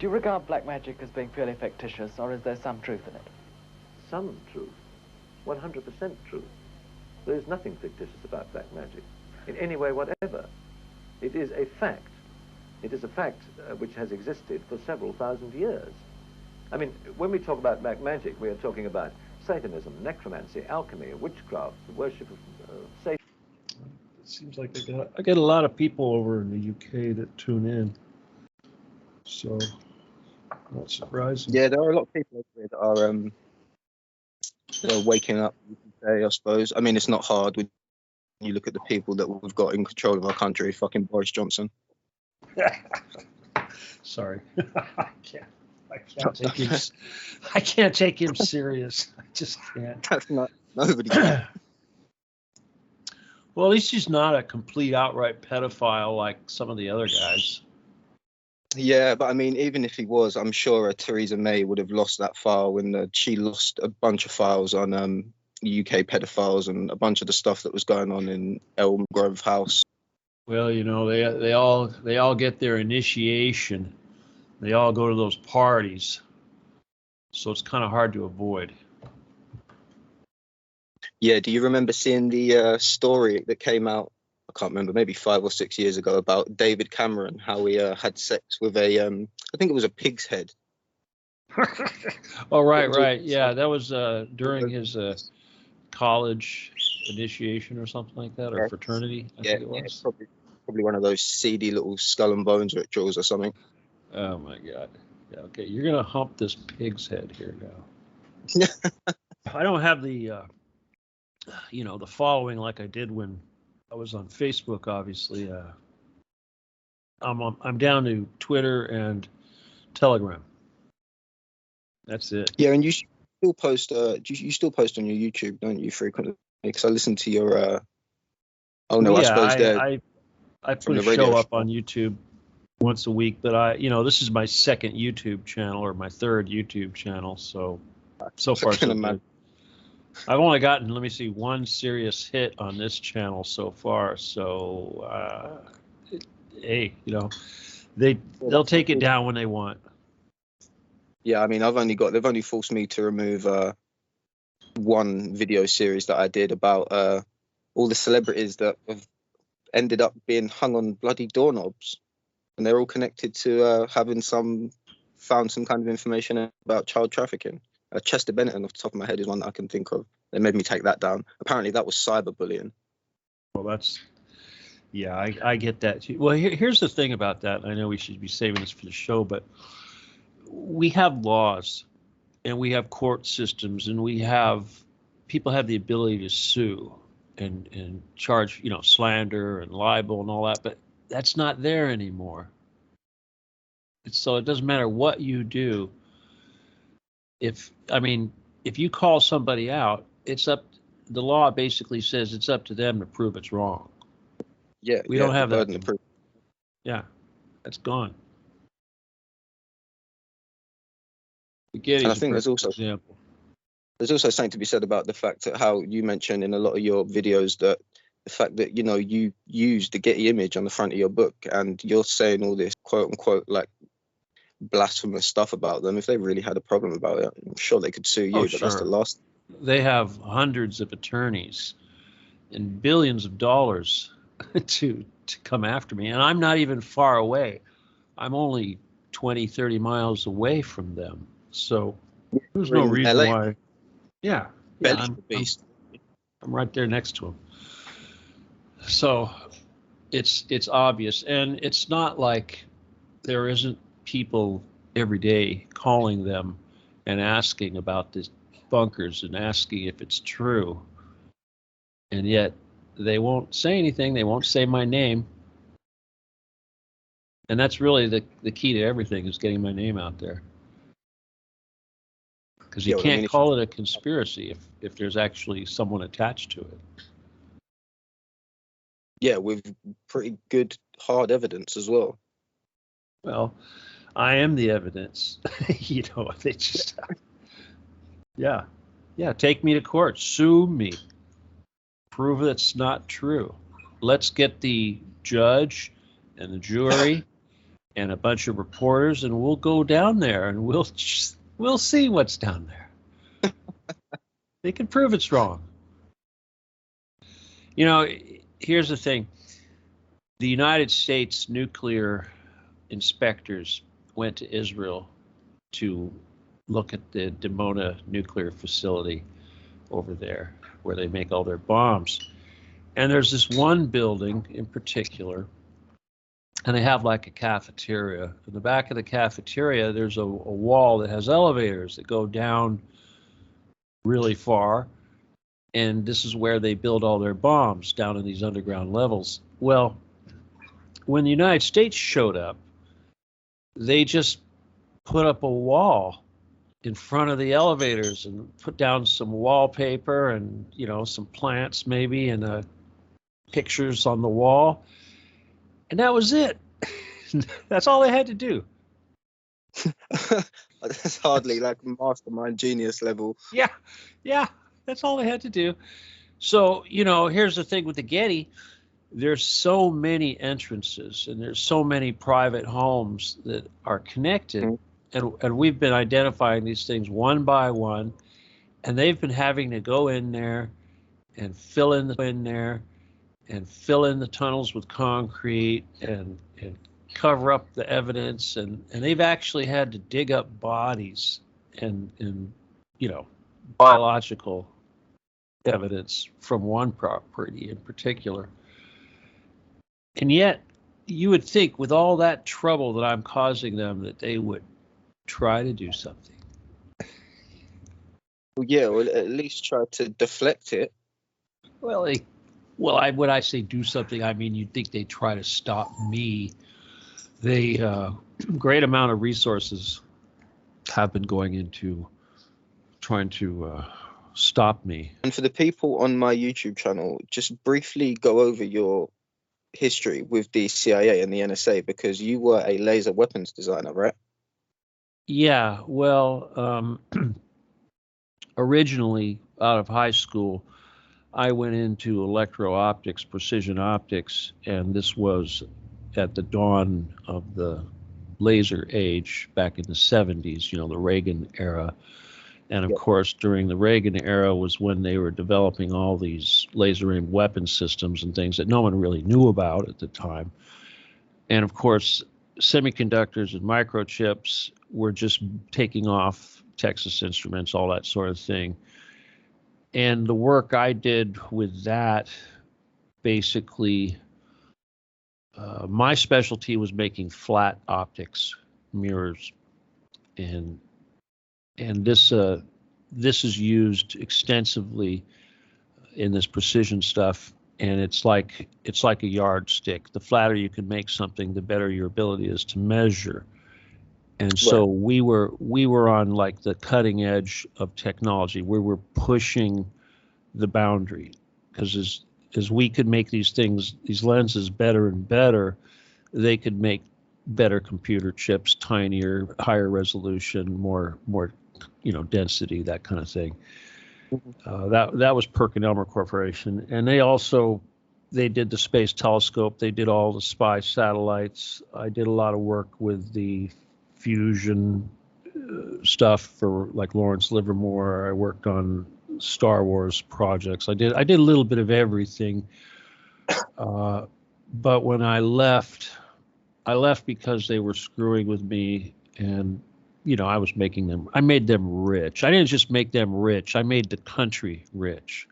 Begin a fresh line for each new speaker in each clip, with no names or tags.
Do you regard black magic as being purely fictitious, or is there some truth in it?
Some truth. 100% truth. There is nothing fictitious about black magic, in any way whatever. It is a fact. It is a fact which has existed for several thousand years. I mean, when we talk about black magic, we are talking about Satanism, necromancy, alchemy, witchcraft, the worship of Satan.
It seems like I get a lot of people over in the UK that tune in, so not surprising.
Yeah, there are a lot of people over here that are waking up, you can say, I suppose. I mean, it's not hard when you look at the people that we've got in control of our country, fucking Boris Johnson.
Sorry. I can't take him. I can't take him serious. I just can't.
That's not nobody can.
Well, at least he's not a complete outright pedophile like some of the other guys.
Yeah, but I mean, even if he was, I'm sure Theresa May would have lost that file when she lost a bunch of files on UK pedophiles and a bunch of the stuff that was going on in Elm Grove House.
Well, you know, they all get their initiation. They all go to those parties, so it's kind of hard to avoid.
Yeah, do you remember seeing the story that came out, I can't remember, maybe 5 or 6 years ago, about David Cameron, how he had sex with I think it was a pig's head.
Oh, right. Yeah, that was during his college initiation or something like that, or fraternity, I think it was.
Yeah, probably one of those seedy little skull and bones rituals or something.
Oh, my God. Yeah, okay, you're going to hump this pig's head here now. I don't have the... the following like I did when I was on Facebook, obviously. I'm down to Twitter and Telegram. That's it.
Yeah, and you still post. You still post on your YouTube, don't you, frequently? Because I listen to your. I suppose
I put a show up on YouTube once a week, but this is my second YouTube channel or my third YouTube channel, so far so good. I've only gotten, let me see, one serious hit on this channel so far. So, hey, they'll take it down when they want.
Yeah, I mean, they've only forced me to remove one video series that I did about all the celebrities that have ended up being hung on bloody doorknobs, and they're all connected to having found some kind of information about child trafficking. Chester Bennington, off the top of my head, is one that I can think of. They made me take that down. Apparently, that was cyberbullying.
Well, I get that too. Well, here's the thing about that. I know we should be saving this for the show, but we have laws, and we have court systems, and people have the ability to sue and charge, slander and libel and all that, but that's not there anymore. So it doesn't matter what you do. If you call somebody out, the law basically says it's up to them to prove it's wrong.
Yeah,
we don't have that. To prove. Yeah, that's gone.
And I think there's also something to be said about the fact that how you mentioned in a lot of your videos that the fact that you use the Getty image on the front of your book and you're saying all this quote unquote like blasphemous stuff about them. If they really had a problem about it, I'm sure they could sue you, but that's the last.
They have hundreds of attorneys and billions of dollars to come after me, and I'm not even far away. I'm only 20, 30 miles away from them, so there's no reason why. Yeah, I'm right there next to them. So it's obvious, and it's not like there isn't people every day calling them and asking about these bunkers and asking if it's true, and yet they won't say anything. They won't say my name, and that's really the key to everything, is getting my name out there, because you can't call it a conspiracy if there's actually someone attached to it.
Yeah, with pretty good hard evidence as well.
Well, I am the evidence. They just, yeah, take me to court, sue me, prove it's not true. Let's get the judge and the jury and a bunch of reporters, and we'll go down there and we'll see what's down there. They can prove it's wrong. You know, here's the thing. The United States nuclear inspectors went to Israel to look at the Dimona nuclear facility over there where they make all their bombs. And there's this one building in particular, and they have like a cafeteria. In the back of the cafeteria, there's a wall that has elevators that go down really far. And this is where they build all their bombs, down in these underground levels. Well, when the United States showed up, they just put up a wall in front of the elevators and put down some wallpaper and, you know, some plants maybe and pictures on the wall. And that was it. That's all they had to do.
That's hardly like mastermind genius level.
Yeah. That's all they had to do. So, you know, here's the thing with the Getty. There's so many entrances and there's so many private homes that are connected. Mm-hmm. And we've been identifying these things one by one. And they've been having to go in there and fill in the tunnels with concrete and cover up the evidence. And they've actually had to dig up bodies and you know, biological evidence from one property in particular. And yet, you would think with all that trouble that I'm causing them that they would try to do something.
Well, yeah, well, at least try to deflect it.
Well, when I say do something, I mean you'd think they'd try to stop me. They great amount of resources have been going into trying to stop me.
And for the people on my YouTube channel, just briefly go over your history with the CIA and the NSA, because you were a laser weapons designer, right?
Yeah, well, originally out of high school, I went into electro-optics, precision optics, and this was at the dawn of the laser age back in the 70s, you know, the Reagan era. And of course, during the Reagan era was when they were developing all these laser-aimed weapon systems and things that no one really knew about at the time. And of course, semiconductors and microchips were just taking off, Texas Instruments, all that sort of thing. And the work I did with that, basically, my specialty was making flat optics, mirrors, and this is used extensively in this precision stuff, and it's like a yardstick. The flatter you can make something, the better your ability is to measure. And so we were on like the cutting edge of technology. We were pushing the boundary, because as we could make these things, these lenses better and better, they could make better computer chips, tinier, higher resolution, more you know, density, that kind of thing. That was PerkinElmer Corporation, and they did the space telescope. They did all the spy satellites. I did a lot of work with the fusion stuff for like Lawrence Livermore. I worked on Star Wars projects. I did a little bit of everything. But when I left because they were screwing with me, and you know, I made them rich. I didn't just make them rich, I made the country rich.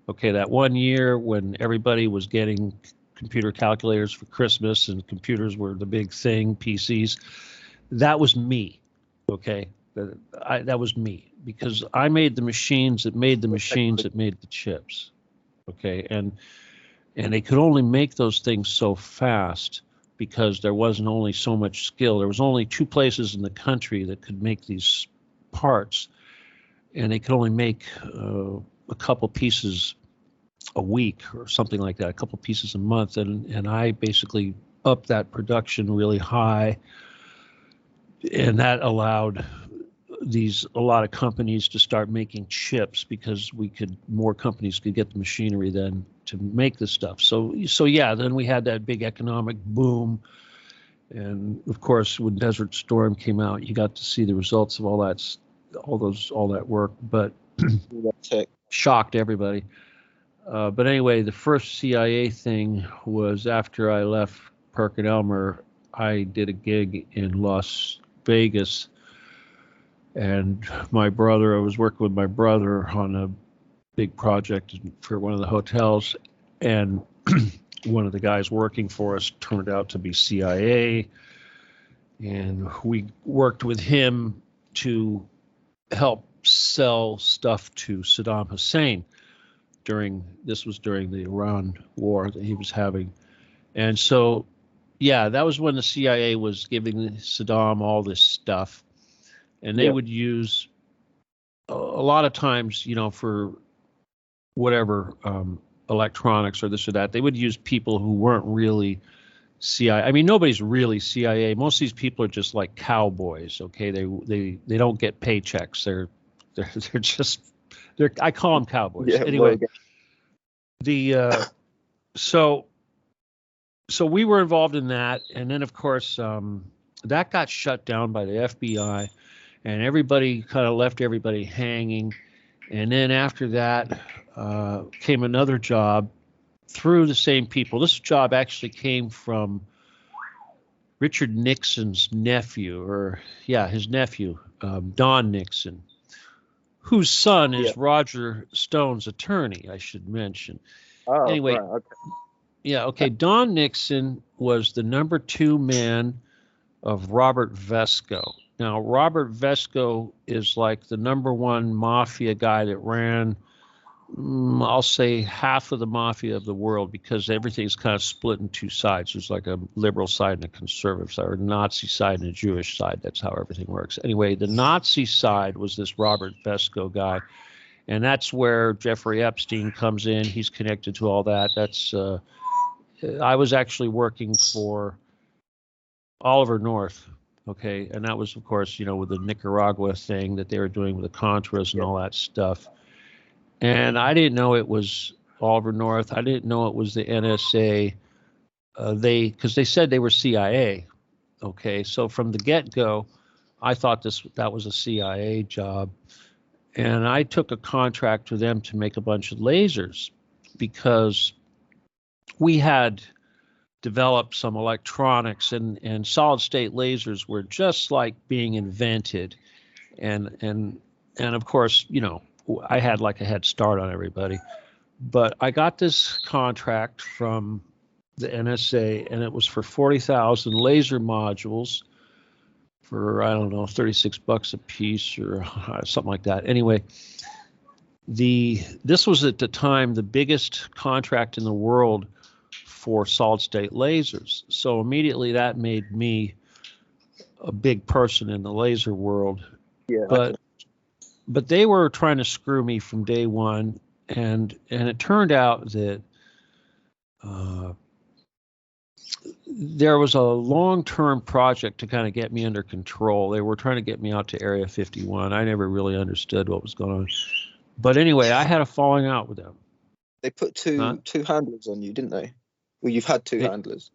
Okay, that one year when everybody was getting computer calculators for Christmas and computers were the big thing, PCs, that was me. Okay, that was me, because I made the machines that made the machines that made the chips. Okay, and they could only make those things so fast because there wasn't only so much skill. There was only 2 places in the country that could make these parts, and they could only make a couple pieces a week or something like that, a couple pieces a month. And I basically upped that production really high, and that allowed a lot of companies to start making chips, because more companies could get the machinery then to make this stuff. So yeah, then we had that big economic boom, And of course, when Desert Storm came out, you got to see the results of all that work, but shocked everybody. But anyway, the first CIA thing was after I left PerkinElmer. I did a gig in Las Vegas, and I was working with my brother on a big project for one of the hotels, and one of the guys working for us turned out to be CIA, and we worked with him to help sell stuff to Saddam Hussein during the Iran war that he was having. And so, yeah, that was when the CIA was giving Saddam all this stuff, and they would use a lot of times, for whatever electronics or this or that, they would use people who weren't really CIA. I mean, nobody's really CIA. Most of these people are just like cowboys. Okay, they don't get paychecks. They're just I call them cowboys. Yeah, anyway, so we were involved in that, and then of course that got shut down by the FBI, and everybody kind of left everybody hanging. And then after that came another job through the same people. This job actually came from Richard Nixon's nephew, his nephew, Don Nixon, whose son is Roger Stone's attorney, I should mention.
Oh,
anyway,
right, okay.
Yeah, okay. Don Nixon was the number 2 man of Robert Vesco. Now, Robert Vesco is like the number 1 mafia guy that ran, I'll say, half of the mafia of the world, because everything's kind of split in 2 sides. There's like a liberal side and a conservative side, or a Nazi side and a Jewish side. That's how everything works. Anyway, the Nazi side was this Robert Vesco guy, and that's where Jeffrey Epstein comes in. He's connected to all that. I was actually working for Oliver North. Okay, and that was, of course, with the Nicaragua thing that they were doing with the Contras and all that stuff. And I didn't know it was Oliver North. I didn't know it was the NSA. Because they said they were CIA. Okay, so from the get-go, I thought that was a CIA job, and I took a contract with them to make a bunch of lasers, because we had developed some electronics, and solid state lasers were just like being invented, and of course, I had like a head start on everybody. But I got this contract from the NSA, and it was for 40,000 laser modules for, I don't know, $36 a piece or something like that. Anyway, this was at the time the biggest contract in the world for solid state lasers. So immediately that made me a big person in the laser world. Yeah. But they were trying to screw me from day one, and it turned out that there was a long-term project to kind of get me under control. They were trying to get me out to Area 51. I never really understood what was going on. But anyway, I had a falling out with them.
They put two handlers on you, didn't they? Well, you've had 2 handlers.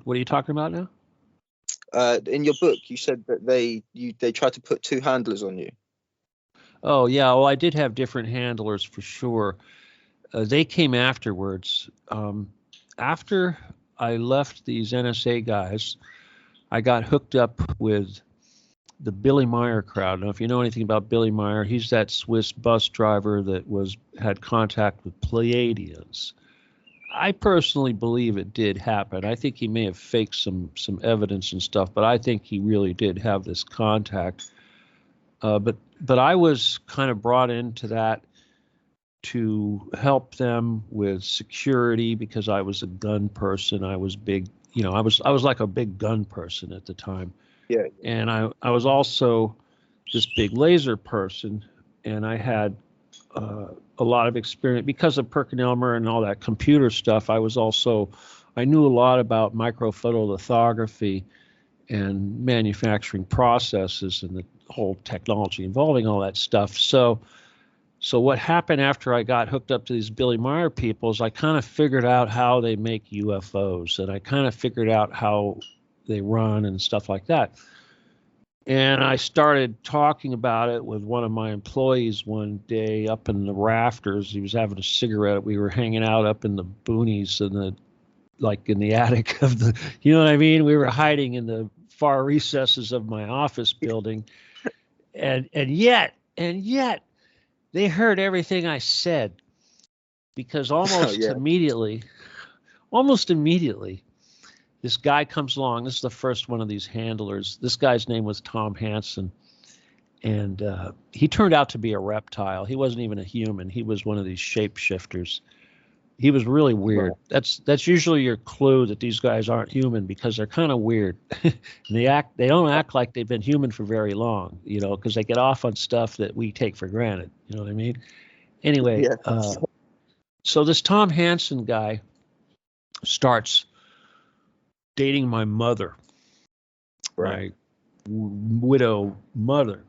What are you talking about now?
In your book, you said that they tried to put 2 handlers on you.
Oh, yeah. Well, I did have different handlers for sure. They came afterwards. After I left these NSA guys, I got hooked up with the Billy Meyer crowd. Now, if you know anything about Billy Meyer, he's that Swiss bus driver that had contact with Pleiadians. I personally believe it did happen. I think he may have faked some evidence and stuff, but I think he really did have this contact. But I was kind of brought into that to help them with security, because I was a gun person. I was big, I was like a big gun person at the time. Yeah. And I was also this big laser person, and I had a lot of experience because of PerkinElmer and all that computer stuff. I knew a lot about microphotolithography and manufacturing processes and the whole technology involving all that stuff. So what happened after I got hooked up to these Billy Meyer people is I kind of figured out how they make UFOs, and I kind of figured out how they run and stuff like that. And I started talking about it with one of my employees one day up in the rafters. He was having a cigarette. We were hanging out up in the boonies in the attic of the, you know what I mean? We were hiding in the far recesses of my office building. And yet they heard everything I said, because almost immediately, this guy comes along. This is the first one of these handlers. This guy's name was Tom Hansen, and he turned out to be a reptile. He wasn't even a human. He was one of these shapeshifters. He was really weird. Right. That's usually your clue that these guys aren't human, because they're kind of weird. And they don't act like they've been human for very long, you know, because they get off on stuff that we take for granted. You know what I mean? Anyway, so this Tom Hansen guy starts dating my mother, right, my widow mother,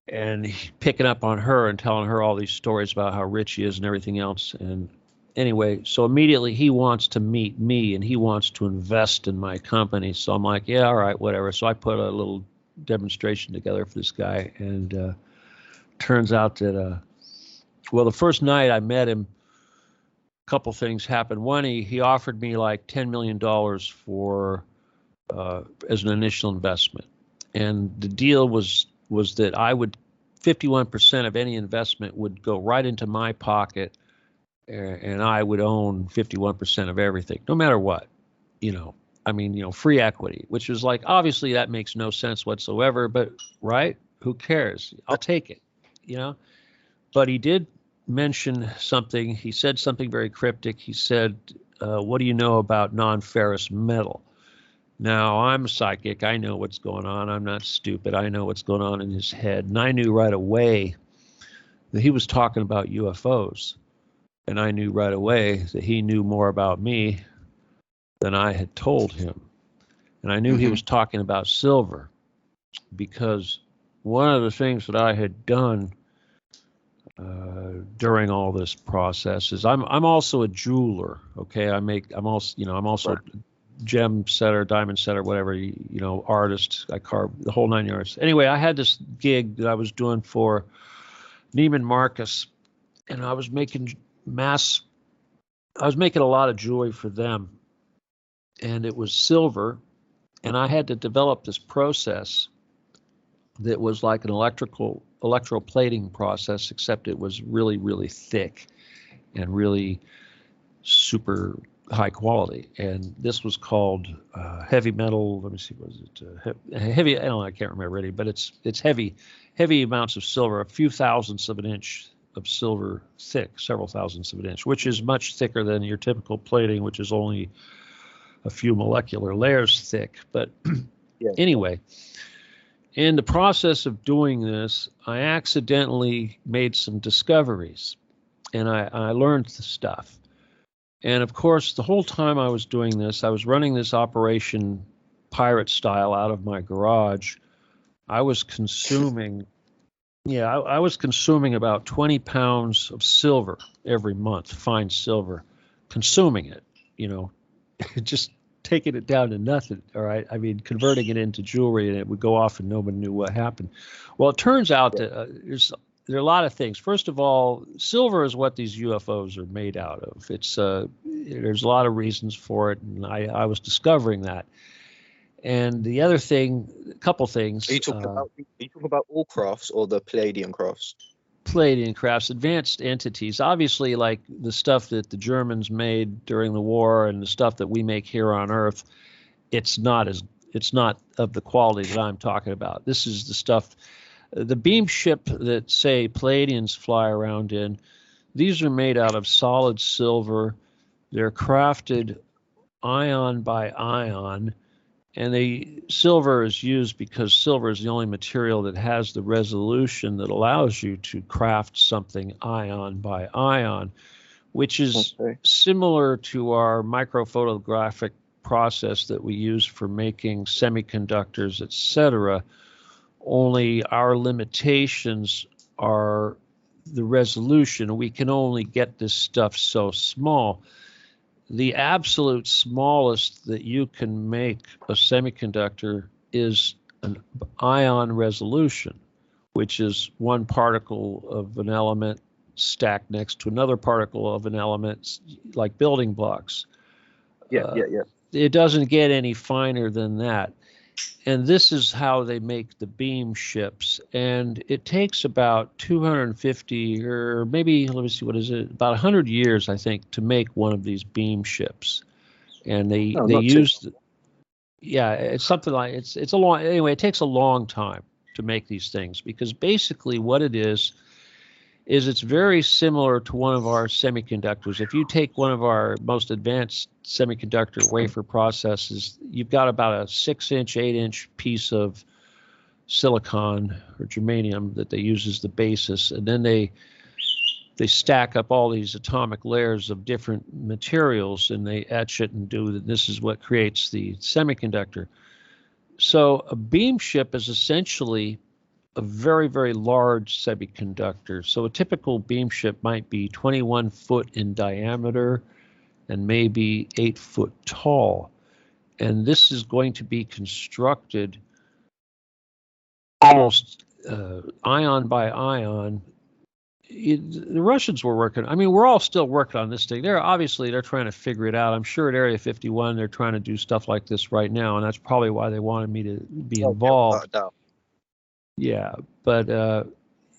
and picking up on her and telling her all these stories about how rich he is and everything else. And anyway, so immediately he wants to meet me and he wants to invest in my company. So I'm like, yeah, all right, whatever. So I put a little demonstration together for this guy, and turns out that, well, the first night I met him, a couple things happened. One, he offered me like $10 million for as an initial investment, and the deal was that I would 51% of any investment would go right into my pocket, and I would own 51% of everything, no matter what. You know, I mean, you know, free equity, which is like, obviously that makes no sense whatsoever, but right, who cares? I'll take it, you know. But he did mention something. He said something very cryptic. He said, what do you know about non-ferrous metal? Now, I'm a psychic. I know what's going on. I'm not stupid. I know what's going on in his head. And I knew right away that he was talking about UFOs. And I knew right away that he knew more about me than I had told him. And I knew he was talking about silver, because one of the things that I had done during all this process is I'm also a jeweler. Okay, I'm also a gem setter, diamond setter, whatever, you know, artist. I carve the whole 9 yards. Anyway, I had this gig that I was doing for Neiman Marcus, and I was making a lot of jewelry for them, and it was silver, and I had to develop this process that was like an electroplating process, except it was really, really thick and really super high quality. And this was called heavy metal. Let me see, was it heavy? I don't know, I can't remember already, but it's heavy amounts of silver, a few thousandths of an inch of silver thick, several thousandths of an inch, which is much thicker than your typical plating, which is only a few molecular layers thick. But anyway, in the process of doing this, I accidentally made some discoveries, and I learned the stuff. And of course, the whole time I was doing this, I was running this operation pirate style out of my garage. I was consuming, I was consuming about 20 pounds of silver every month, fine silver, consuming it, you know, just taking it down to nothing. All right. I mean, converting it into jewelry, and it would go off and nobody knew what happened. Well, it turns out that there are a lot of things. First of all, silver is what these UFOs are made out of. It's there's a lot of reasons for it, and I was discovering that. And the other thing, a couple things.
Are you talking about all crafts or the Palladian crafts?
Palladian crafts, advanced entities, obviously, like the stuff that the Germans made during the war and the stuff that we make here on Earth. It's not of the quality that I'm talking about. This is the stuff, the beam ship that, say, Palladians fly around in. These are made out of solid silver. They're crafted ion by ion. And silver is used because silver is the only material that has the resolution that allows you to craft something ion by ion, which is similar to our microphotographic process that we use for making semiconductors, etc. Only our limitations are the resolution. We can only get this stuff so small. the absolute smallest that you can make a semiconductor is an ion resolution, which is one particle of an element stacked next to another particle of an element, like building blocks.
Yeah.
It doesn't get any finer than that. And this is how they make the beam ships. And it takes about 250 or maybe, let me see, what is it? About 100 years, I think, to make one of these beam ships. And they use, it's something like, it's a long, anyway, it takes a long time to make these things, because basically what it is it's very similar to one of our semiconductors. If you take one of our most advanced semiconductor wafer processes, you've got about a 6-inch, 8-inch piece of silicon or germanium that they use as the basis, and then they stack up all these atomic layers of different materials, and they etch it and do that. This is what creates the semiconductor. So a beam ship is essentially a very, very large semiconductor. So a typical beam ship might be 21 foot in diameter and maybe 8 foot tall. And this is going to be constructed almost ion by ion. The Russians were working, I mean, we're all still working on this thing. They're trying to figure it out. I'm sure at Area 51, they're trying to do stuff like this right now. And that's probably why they wanted me to be involved. Yeah, but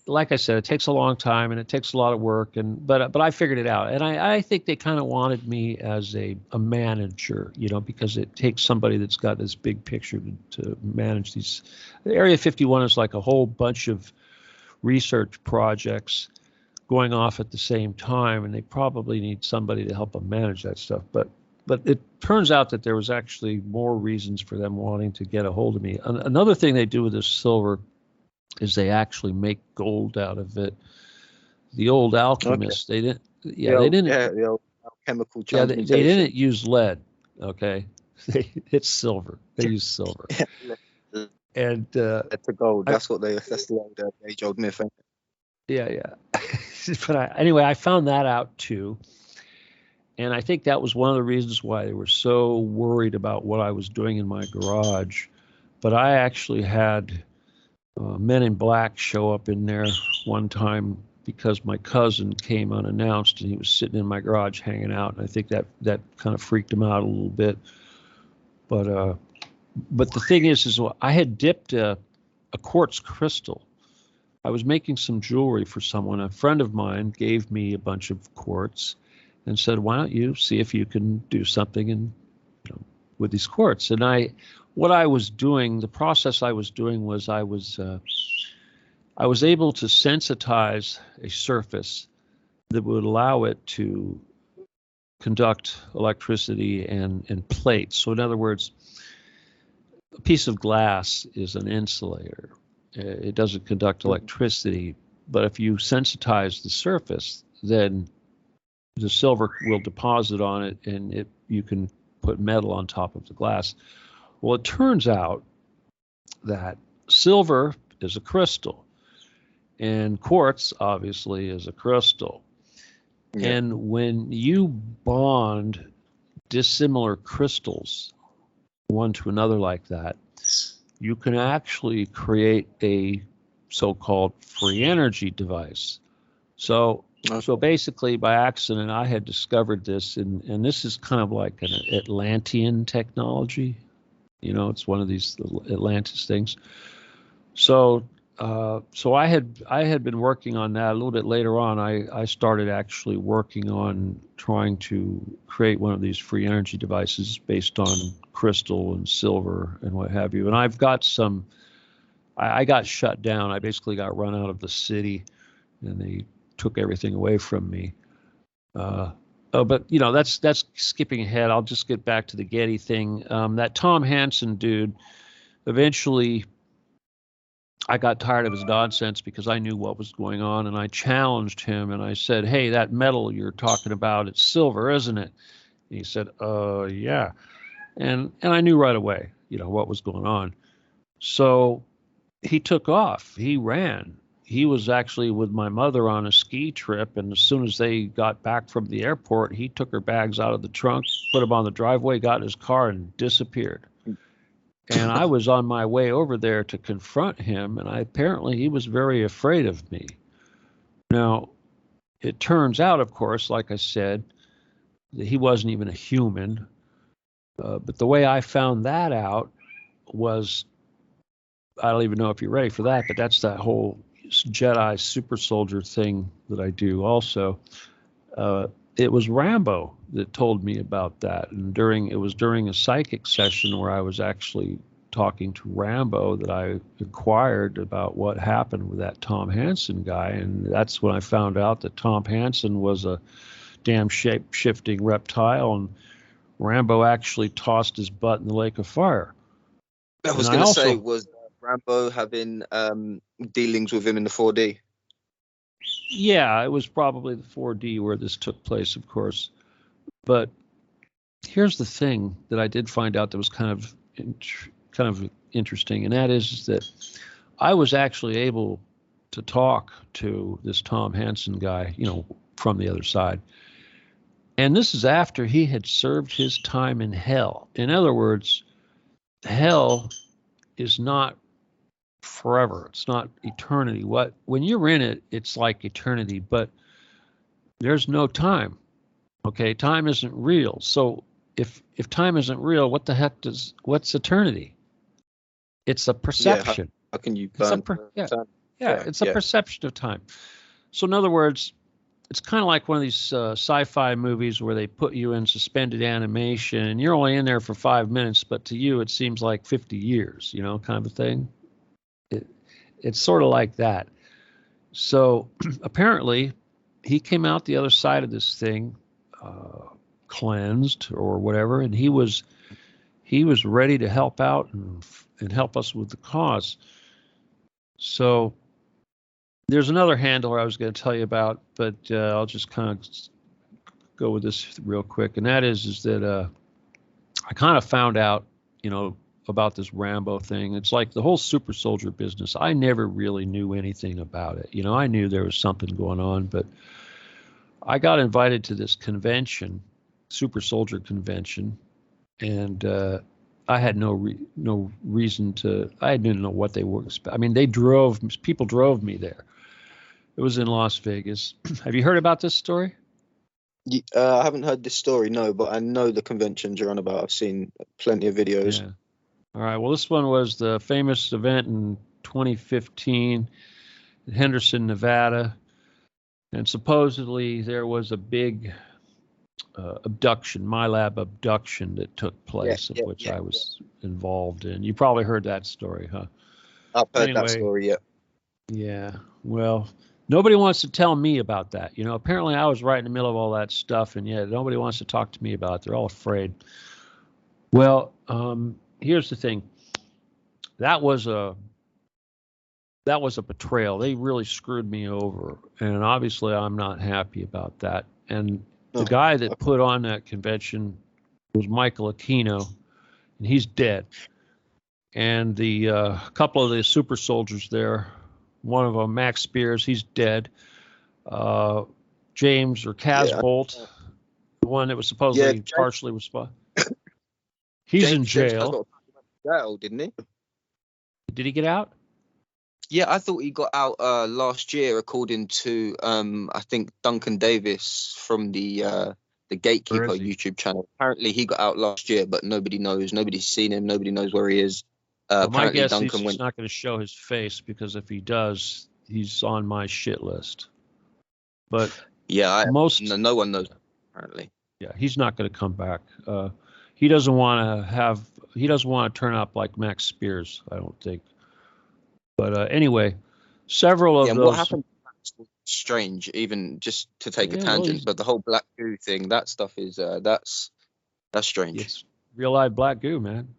like I said, it takes a long time and it takes a lot of work, but I figured it out, and I think they kind of wanted me as a manager, because it takes somebody that's got this big picture to manage these. Area 51 is like a whole bunch of research projects going off at the same time, and they probably need somebody to help them manage that stuff. But it turns out that there was actually more reasons for them wanting to get a hold of me. Another thing they do with this silver is they actually make gold out of it. The old alchemists,
Okay.
the
old chemical
they
transmutation.
didn't use lead. Okay, it's silver. They use silver. And
It's a gold. That's the old age-old myth. Ain't it?
Yeah. But anyway, I found that out too. And I think that was one of the reasons why they were so worried about what I was doing in my garage. But I actually had Men in Black show up in there one time because my cousin came unannounced and he was sitting in my garage hanging out. And I think that kind of freaked him out a little bit. But the thing is I had dipped a quartz crystal. I was making some jewelry for someone. A friend of mine gave me a bunch of quartz and said, "Why don't you see if you can do something with these quartz?" And the process I was doing was I was able to sensitize a surface that would allow it to conduct electricity and plates. So in other words, a piece of glass is an insulator. It doesn't conduct electricity, but if you sensitize the surface, then the silver will deposit on it, and you can put metal on top of the glass. Well, it turns out that silver is a crystal, and quartz obviously is a crystal. Yeah. And when you bond dissimilar crystals one to another like that, you can actually create a so-called free energy device. So basically, by accident, I had discovered this, and this is kind of like an Atlantean technology. It's one of these Atlantis things. So I had been working on that. A little bit later on, I started actually working on trying to create one of these free energy devices based on crystal and silver and what have you. And I've got some. I got shut down. I basically got run out of the city, and they took everything away from me. But that's skipping ahead. I'll just get back to the Getty thing. That Tom Hansen dude, eventually I got tired of his nonsense because I knew what was going on, and I challenged him, and I said, "Hey, that metal you're talking about, it's silver, isn't it?" And he said, yeah. And I knew right away, what was going on. So he took off. He ran. he was actually with my mother on a ski trip, and as soon as they got back from the airport, he took her bags out of the trunk, put them on the driveway, got in his car, and disappeared. And I was on my way over there to confront him, and apparently he was very afraid of me. Now, it turns out, of course, like I said, that he wasn't even a human. But the way I found that out was, I don't even know if you're ready for that, but that's that whole Jedi super soldier thing that I do also. It was Rambo that told me about that. And it was during a psychic session where I was actually talking to Rambo that I inquired about what happened with that Tom Hansen guy. And that's when I found out that Tom Hansen was a damn shape-shifting reptile, and Rambo actually tossed his butt in the lake of fire.
I was going to say, was Rambo having dealings with him in the 4D?
Yeah, it was probably the 4D where this took place, of course. But here's the thing that I did find out that was kind of interesting, and that is that I was actually able to talk to this Tom Hansen guy, from the other side. And this is after he had served his time in hell. In other words, hell is not forever. It's not eternity. When you're in it, it's like eternity, but there's no time. Okay, time isn't real. So if time isn't real, what the heck what's eternity? It's a perception.
Yeah, how can you burn?
It's a perception of time. So in other words, it's kind of like one of these sci-fi movies where they put you in suspended animation and you're only in there for 5 minutes, but to you it seems like 50 years, kind of a thing. It's sort of like that. So apparently he came out the other side of this thing, cleansed or whatever, and he was ready to help out and help us with the cause. So there's another handler I was going to tell you about, but I'll just kind of go with this real quick, and that is that I kind of found out, about this Rambo thing. It's like the whole super soldier business. I never really knew anything about it. I knew there was something going on, but I got invited to this convention, super soldier convention, and I had no reason to. I didn't know what they were. I mean, people drove me there. It was in Las Vegas. Have you heard about this story?
I haven't heard this story, no, but I know the conventions you're on about. I've seen plenty of videos.
Yeah. All right. Well, this one was the famous event in 2015 in Henderson, Nevada. And supposedly there was a big abduction, MyLab abduction that took place, of which I was involved in. You probably heard that story, huh?
I've heard that story, yeah.
Yeah. Well, nobody wants to tell me about that. Apparently I was right in the middle of all that stuff, and yet nobody wants to talk to me about it. They're all afraid. Well, here's the thing. That was a betrayal. They really screwed me over, and obviously I'm not happy about that. And the guy that put on that convention was Michael Aquino, and he's dead. And the couple of the super soldiers there, one of them, Max Spears, he's dead. James or Casbolt, the one that was supposedly partially responsible, he's in jail.
Jail, didn't he?
Did he get out?
Yeah, I thought he got out last year, according to I think Duncan Davis from the Gatekeeper YouTube channel. Apparently, he got out last year, but nobody knows. Nobody's seen him. Nobody knows where he is.
My guess is he's not going to show his face, because if he does, he's on my shit list. But
yeah, no one knows. Apparently,
yeah, he's not going to come back. He doesn't want to turn up like Max Spears, I don't think. But anyway, several of those.
What happened was strange, even just to take a tangent. But the whole black goo thing, that stuff is that's strange.
It's real live black goo, man.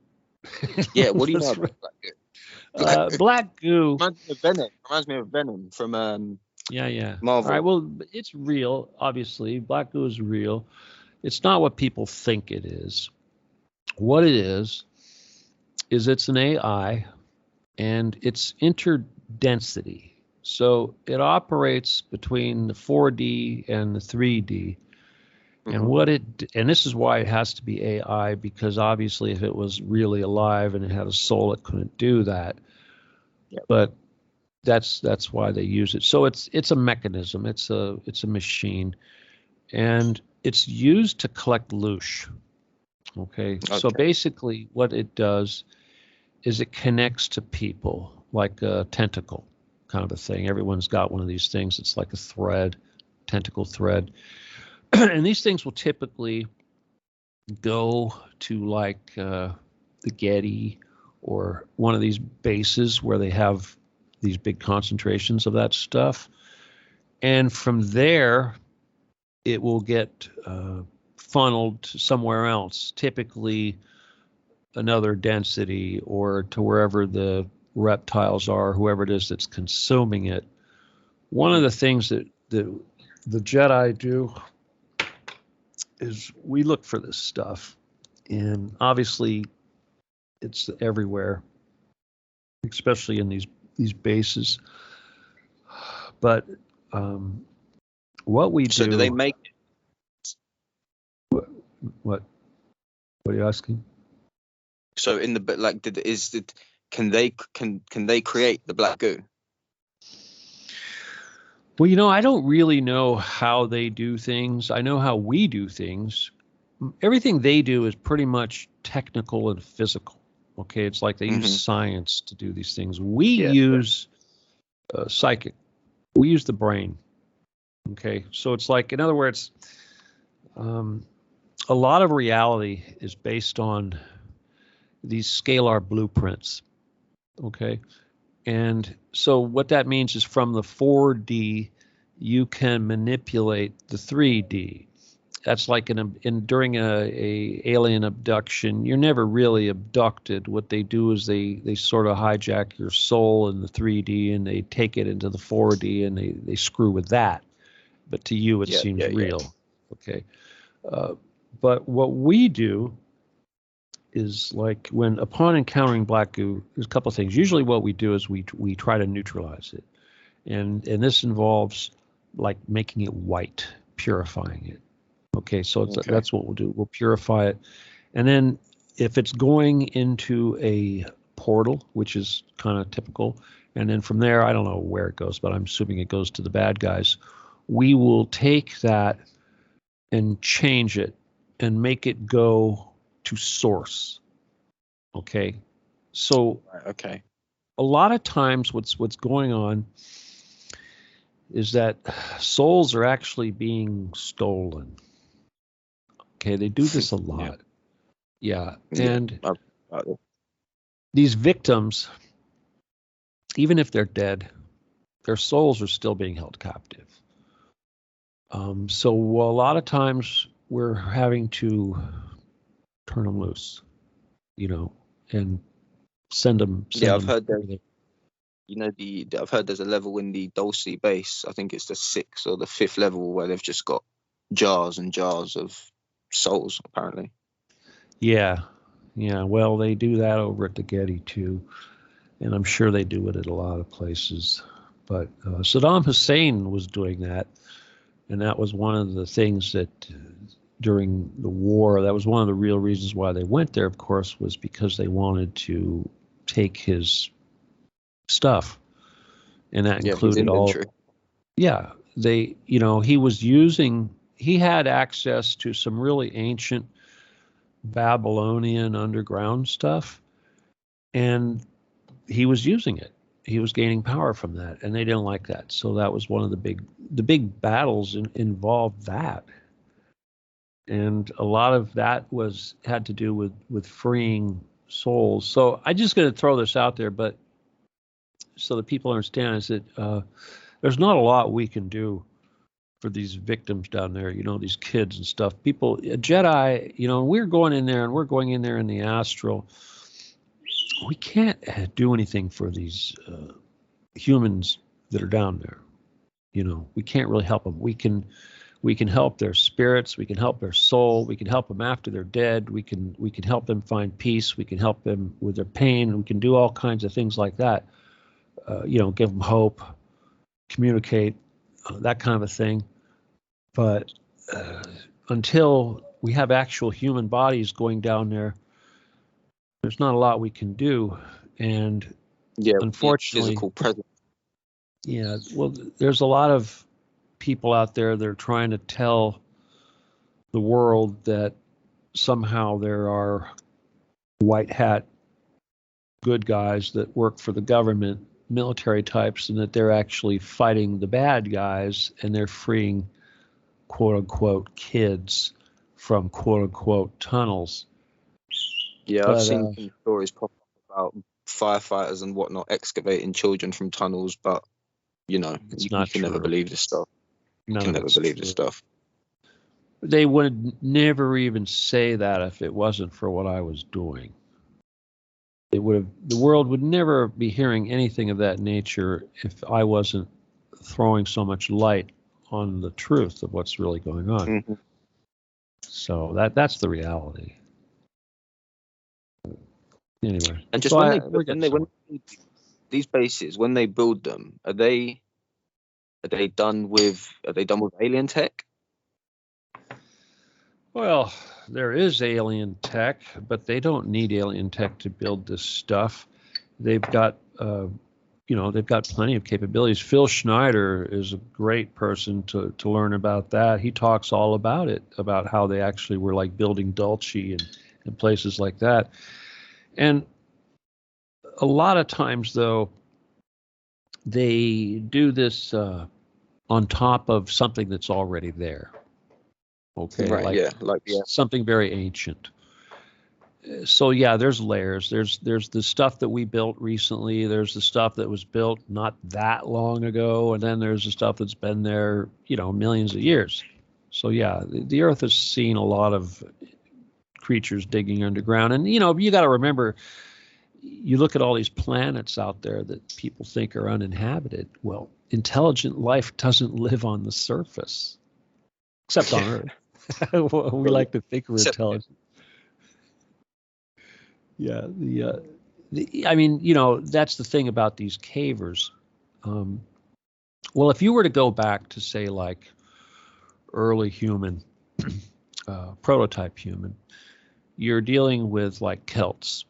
Yeah, what do you know about black goo?
Black goo
reminds me of Venom from Marvel.
All right, well, it's real. Obviously, black goo is real. It's not what people think it is. What it is it's an AI, and it's interdensity. So it operates between the 4D and the 3D. And this is why it has to be AI, because obviously if it was really alive and it had a soul, it couldn't do that.
Yep.
But that's why they use it. So it's a mechanism. It's a machine, and it's used to collect loosh. Okay. So basically, what it does is it connects to people like a tentacle kind of a thing. Everyone's got one of these things. It's like a thread, tentacle thread. And these things will typically go to like the Getty or one of these bases where they have these big concentrations of that stuff. And from there, it will get funneled to somewhere else, typically another density, or to wherever the reptiles are, whoever it is that's consuming it. One of the things that the Jedi do is we look for this stuff, and obviously it's everywhere, especially in these bases. But what we do.
So do they make?
What are you asking?
So in the like, can they create the black goo?
Well, I don't really know how they do things. I know how we do things. Everything they do is pretty much technical and physical. Okay, it's like they use science to do these things. We use psychic. We use the brain. Okay, so it's like, in other words, a lot of reality is based on these scalar blueprints. Okay. And so what that means is from the 4D, you can manipulate the 3D. That's like during a alien abduction. You're never really abducted. What they do is they sort of hijack your soul in the 3D and they take it into the 4D and they screw with that. But to you, it seems real. Okay. But what we do is, like, upon encountering black goo, there's a couple of things. Usually what we do is we try to neutralize it. And this involves like making it white, purifying it. Okay, so that's what we'll do. We'll purify it. And then if it's going into a portal, which is kind of typical, and then from there, I don't know where it goes, but I'm assuming it goes to the bad guys, we will take that and change it and make it go to source. Okay. So a lot of times what's going on is that souls are actually being stolen. Okay, they do this a lot. Yeah. And these victims, even if they're dead, their souls are still being held captive. So a lot of times we're having to turn them loose, and send them.
I've heard that. I've heard there's a level in the Dulce base. I think it's the 6th or the 5th level where they've just got jars and jars of souls, apparently. Yeah.
Well, they do that over at the Getty too, and I'm sure they do it at a lot of places. But Saddam Hussein was doing that, and that was one of the things that during the war, that was one of the real reasons why they went there, of course, was because they wanted to take his stuff. And that included all. Yeah. He had access to some really ancient Babylonian underground stuff, and he was using it. He was gaining power from that, and they didn't like that. So that was one of the big battles involved that. And a lot of that had to do with freeing souls. So I'm just going to throw this out there, but so that people understand, is that there's not a lot we can do for these victims down there, these kids and stuff. People, Jedi, we're going in there in the astral. We can't do anything for these humans that are down there. We can't really help them. We can help their spirits. We can help their soul. We can help them after they're dead. We can help them find peace. We can help them with their pain. We can do all kinds of things like that. Give them hope. communicate, that kind of a thing. But until we have actual human bodies going down there, there's not a lot we can do. And
Yeah,
unfortunately,
physical presence.
yeah, well, there's a lot of people out there that are trying to tell the world that somehow there are white hat good guys that work for the government, military types, and that they're actually fighting the bad guys and they're freeing quote unquote kids from quote unquote tunnels.
Yeah, I've seen some stories pop up about firefighters and whatnot excavating children from tunnels, but you know,
it's
you
not
can
true.
never believe this stuff. You can never believe this stuff.
They would never even say that if it wasn't for what I was doing. The world would never be hearing anything of that nature if I wasn't throwing so much light on the truth of what's really going on.
Mm-hmm.
So that's the reality. Anyway,
and just
so
when these bases, when they build them, are they done with alien tech?
Well, there is alien tech, but they don't need alien tech to build this stuff. They've got, they've got plenty of capabilities. Phil Schneider is a great person to learn about that. He talks all about it, about how they actually were like building Dulce and places like that. And a lot of times, though, they do this on top of something that's already there. Okay,
right,
something very ancient. So yeah, there's layers. There's the stuff that we built recently. There's the stuff that was built not that long ago, and then there's the stuff that's been there, millions of years. So yeah, the Earth has seen a lot of creatures digging underground, and you got to remember, you look at all these planets out there that people think are uninhabited. Well, intelligent life doesn't live on the surface, except on Earth. We like to think we're intelligent. Yeah, that's the thing about these cavers. Well, if you were to go back to say like early human, prototype human, you're dealing with like Celts.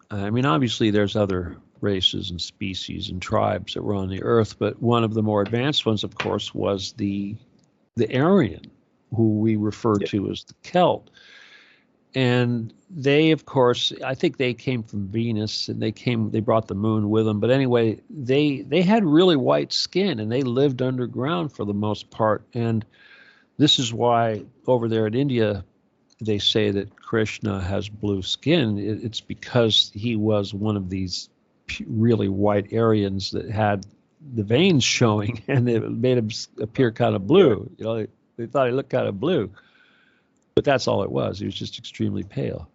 I mean, obviously there's other races and species and tribes that were on the Earth, but one of the more advanced ones, of course, was the Aryan, who we refer to as the Celt. And they, of course, I think they came from Venus, and they brought the moon with them. But anyway, they had really white skin, and they lived underground for the most part. And this is why over there in India, they say that Krishna has blue skin. It's because he was one of these really white Aryans that had the veins showing, and it made him appear kind of blue. They thought he looked kind of blue. But that's all it was. He was just extremely pale.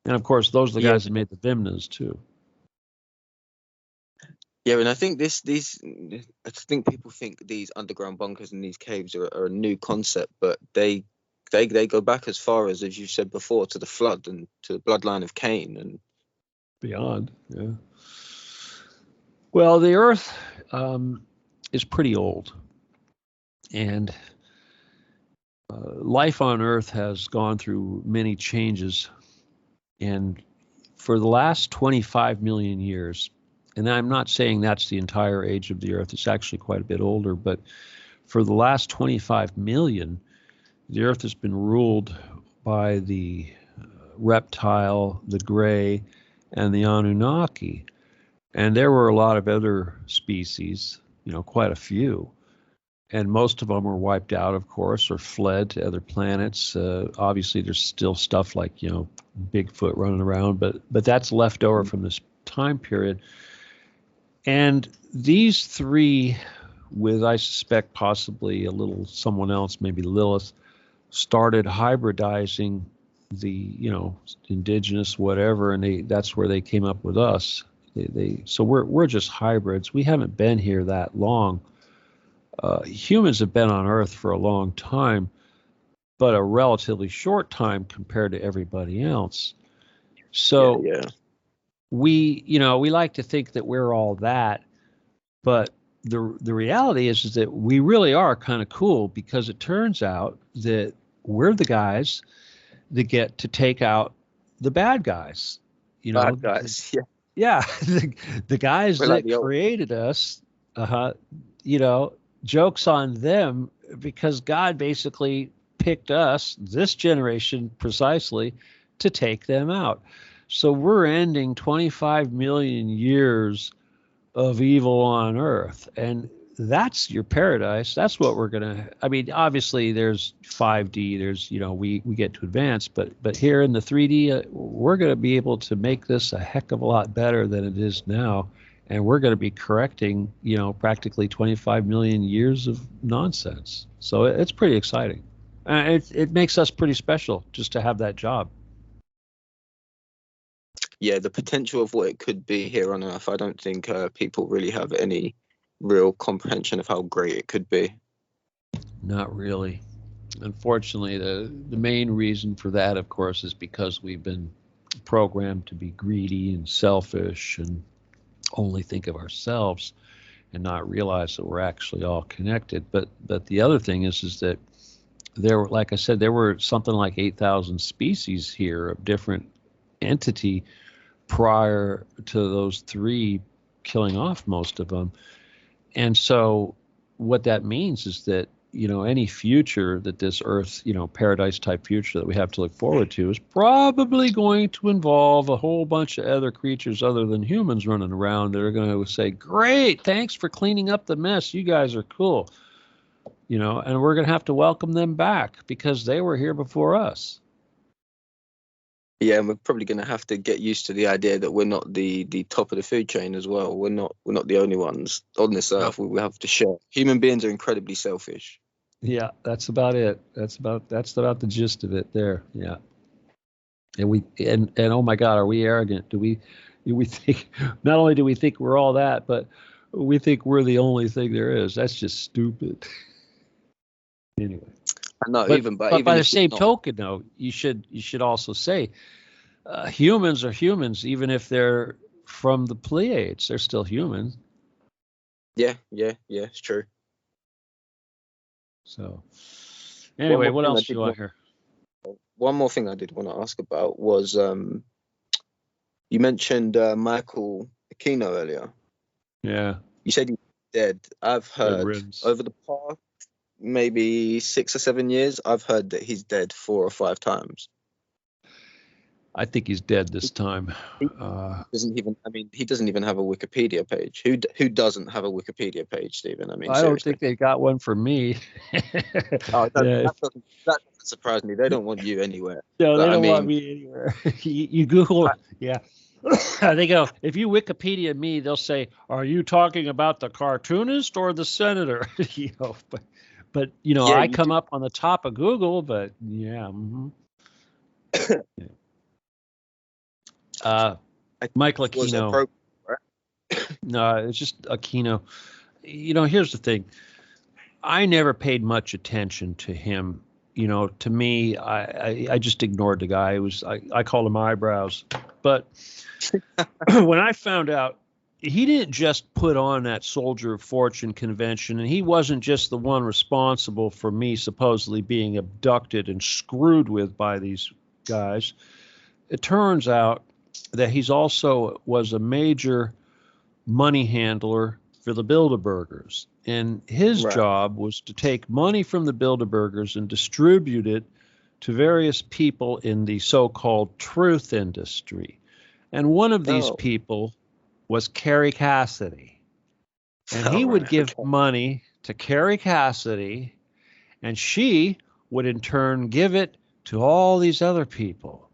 And of course, those are the guys that made the Vimnas too.
Yeah, and I think I think people think these underground bunkers and these caves are a new concept, but they go back as far as you said before, to the flood and to the bloodline of Cain and
beyond. Yeah. Well, the Earth is pretty old, and life on Earth has gone through many changes, and for the last 25 million years, and I'm not saying that's the entire age of the Earth, it's actually quite a bit older, but for the last 25 million, the Earth has been ruled by the reptile, the gray, and the Anunnaki. And there were a lot of other species, quite a few. And most of them were wiped out, of course, or fled to other planets. Obviously, there's still stuff like, Bigfoot running around, but that's left over from this time period. And these three, with I suspect possibly someone else, maybe Lilith, started hybridizing the, indigenous whatever, and that's where they came up with us. So we're just hybrids. We haven't been here that long. Humans have been on Earth for a long time, but a relatively short time compared to everybody else. So we like to think that we're all that, but the reality is that we really are kind of cool, because it turns out that we're the guys that get to take out the bad guys.
Bad guys, yeah.
Yeah, the guys
We're
that
like the old.
created us, jokes on them, because God basically picked us, this generation precisely, to take them out. So we're ending 25 million years of evil on Earth, and that's your paradise. That's what we're gonna. I mean, obviously, there's 5D. There's we get to advance, but here in the 3D, we're gonna be able to make this a heck of a lot better than it is now, and we're gonna be correcting practically 25 million years of nonsense. So it's pretty exciting. It makes us pretty special just to have that job.
Yeah, the potential of what it could be here on Earth, I don't think people really have any real comprehension of how great it could be.
Not really. Unfortunately, the main reason for that, of course, is because we've been programmed to be greedy and selfish and only think of ourselves and not realize that we're actually all connected. But the other thing is that like I said, there were something like 8,000 species here of different entity prior to those three killing off most of them. And so what that means is that, any future that this Earth, paradise type future that we have to look forward to is probably going to involve a whole bunch of other creatures other than humans running around that are going to say, great, thanks for cleaning up the mess. You guys are cool. And we're going to have to welcome them back because they were here before us.
Yeah, and we're probably going to have to get used to the idea that we're not the top of the food chain as well. We're not the only ones on this earth. We have to share. Human beings are incredibly selfish.
Yeah, that's about it. That's about the gist of it there. Yeah. And oh my God, are we arrogant? Do we think, not only do we think we're all that, but we think we're the only thing there is. That's just stupid. Anyway.
No,
but by the same token, though, you should also say humans are humans, even if they're from the Pleiades. They're still humans.
Yeah, it's true.
So, anyway, what else do you want here?
One more thing I did want to ask about was you mentioned Michael Aquino earlier.
Yeah.
You said he's dead. I've heard over the past maybe 6 or 7 years, I've heard that he's dead 4 or 5 times.
I think he's dead this time.
He doesn't even have a Wikipedia page. Who doesn't have a Wikipedia page, Stephen? I mean,
I don't think they got one for me.
That doesn't surprise me. They don't want you anywhere.
No, they don't want me anywhere. you Google, yeah. They go, if you Wikipedia me, they'll say, "Are you talking about the cartoonist or the senator?" But I come up on the top of Google. But yeah. Mm-hmm. Michael Aquino. No, it's just Aquino. Here's the thing. I never paid much attention to him. To me, I just ignored the guy. I called him eyebrows. But when I found out, he didn't just put on that Soldier of Fortune convention, and he wasn't just the one responsible for me supposedly being abducted and screwed with by these guys. It turns out that he's also was a major money handler for the Bilderbergers. And his job was to take money from the Bilderbergers and distribute it to various people in the so-called truth industry. And one of these people was Carrie Cassidy. And he would give money to Carrie Cassidy, and she would in turn give it to all these other people.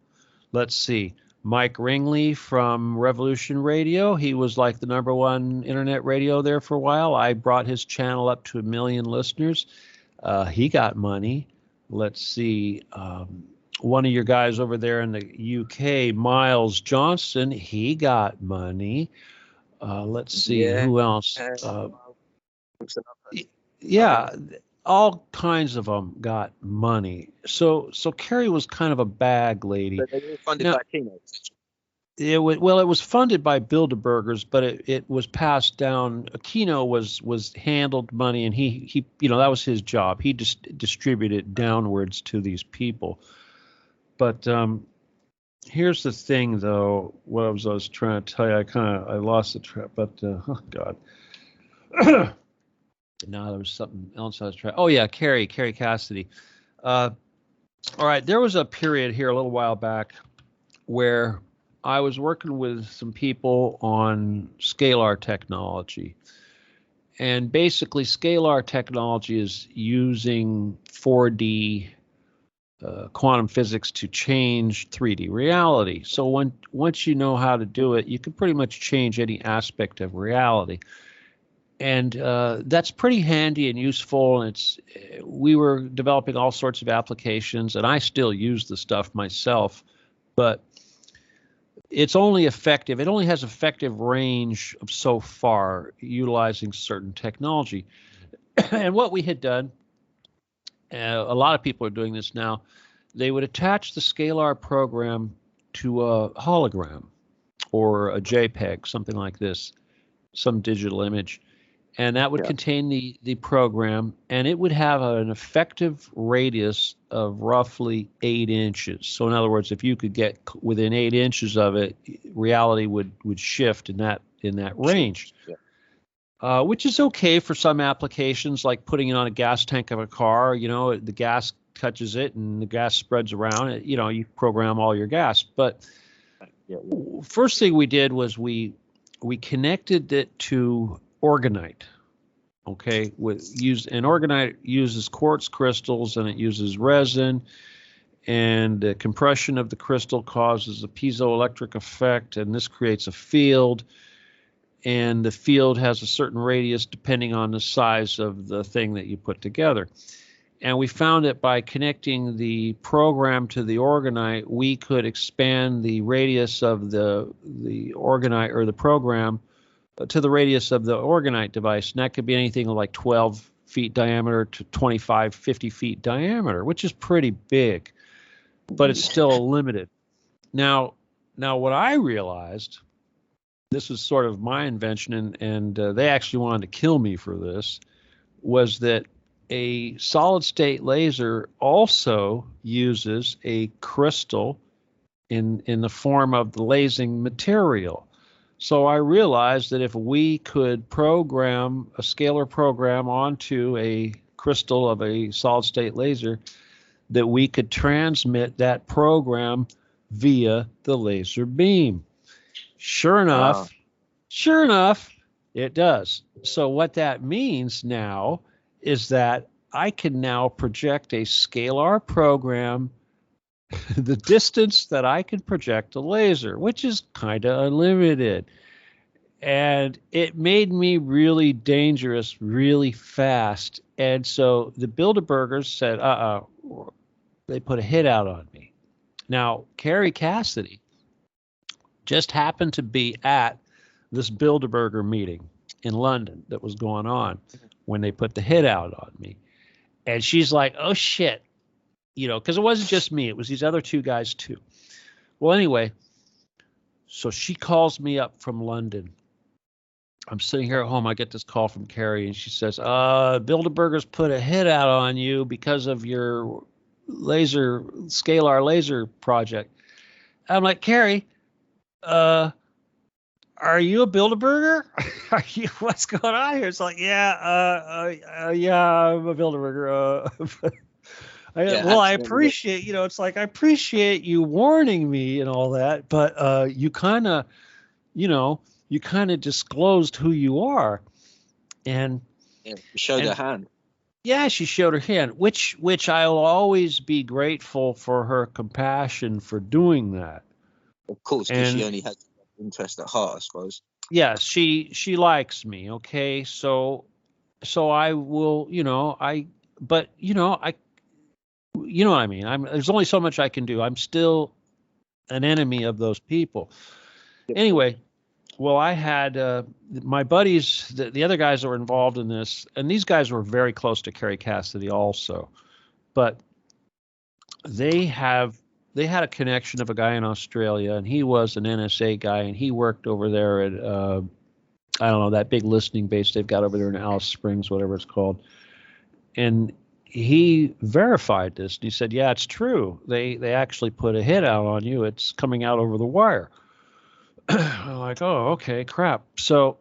Let's see. Mike Ringley from Revolution Radio. He was like the #1 internet radio there for a while. I brought his channel up to 1 million listeners. He got money. Let's see. One of your guys over there in the UK, Miles Johnson, he got money. Let's see. Who else? All kinds of them got money. So Carrie was kind of a bag lady.
But they were funded by Aquino.
It was funded by Bilderbergers, but it was passed down. Aquino was handled money, and he that was his job. He just distributed it downwards to these people. But here's the thing, though. What I was trying to tell you, I lost the track. But oh God, now there was something else I was trying. Oh yeah, Carrie Cassidy. All right, there was a period here a little while back where I was working with some people on Scalar technology. And basically, Scalar technology is using 4D quantum physics to change 3D reality. So once you know how to do it, you can pretty much change any aspect of reality. And that's pretty handy and useful. And we were developing all sorts of applications, and I still use the stuff myself, but it's only effective. It only has effective range of so far utilizing certain technology. And what we had done, a lot of people are doing this now, they would attach the Scalar program to a hologram or a JPEG, something like this, some digital image. And that would contain the program, and it would have an effective radius of roughly 8 inches. So in other words, if you could get within 8 inches of it, reality would shift in that range, which is okay for some applications, like putting it on a gas tank of a car. The gas touches it and the gas spreads around. You program all your gas. But first thing we did was we connected it to Organite. Okay, Organite uses quartz crystals, and it uses resin, and the compression of the crystal causes a piezoelectric effect, and this creates a field, and the field has a certain radius depending on the size of the thing that you put together. And we found that by connecting the program to the Organite, we could expand the radius of the Organite, or the program, to the radius of the Organite device. And that could be anything like 12 feet diameter to 25, 50 feet diameter, which is pretty big, but it's still limited. Now what I realized, this was sort of my invention, and they actually wanted to kill me for this, was that a solid state laser also uses a crystal in the form of the lasing material. So I realized that if we could program a scalar program onto a crystal of a solid state laser, that we could transmit that program via the laser beam. Sure enough, it does. So what that means now is that I can now project a scalar program the distance that I can project a laser, which is kind of unlimited. And it made me really dangerous really fast. And so the Bilderbergers said, they put a hit out on me. Now, Carrie Cassidy just happened to be at this Bilderberger meeting in London that was going on when they put the hit out on me. And she's like, oh, shit. Because it wasn't just me. It was these other two guys, too. Well, anyway, so she calls me up from London. I'm sitting here at home. I get this call from Carrie, and she says, Bilderbergers put a hit out on you because of your scalar laser project. I'm like, Carrie, are you a Bilderberger? What's going on here? It's like, yeah, I'm a Bilderberger. I appreciate, it's like, I appreciate you warning me and all that, but you kind of disclosed who you are. And
showed her hand.
Yeah, she showed her hand, which I'll always be grateful for her compassion for doing that.
Of course, because she only had interest at heart, I suppose.
Yeah, she likes me, okay? So I will, but you know what I mean? There's only so much I can do. I'm still an enemy of those people. Yep. Anyway, well, I had my buddies, the other guys that were involved in this, and these guys were very close to Carrie Cassidy also, but they have they had a connection of a guy in Australia, and he was an NSA guy, and he worked over there at I don't know, that big listening base they've got over there in Alice Springs, whatever it's called. And he verified this, and he said, yeah, it's true. They actually put a hit out on you. It's coming out over the wire. I'm like, oh, okay, crap. So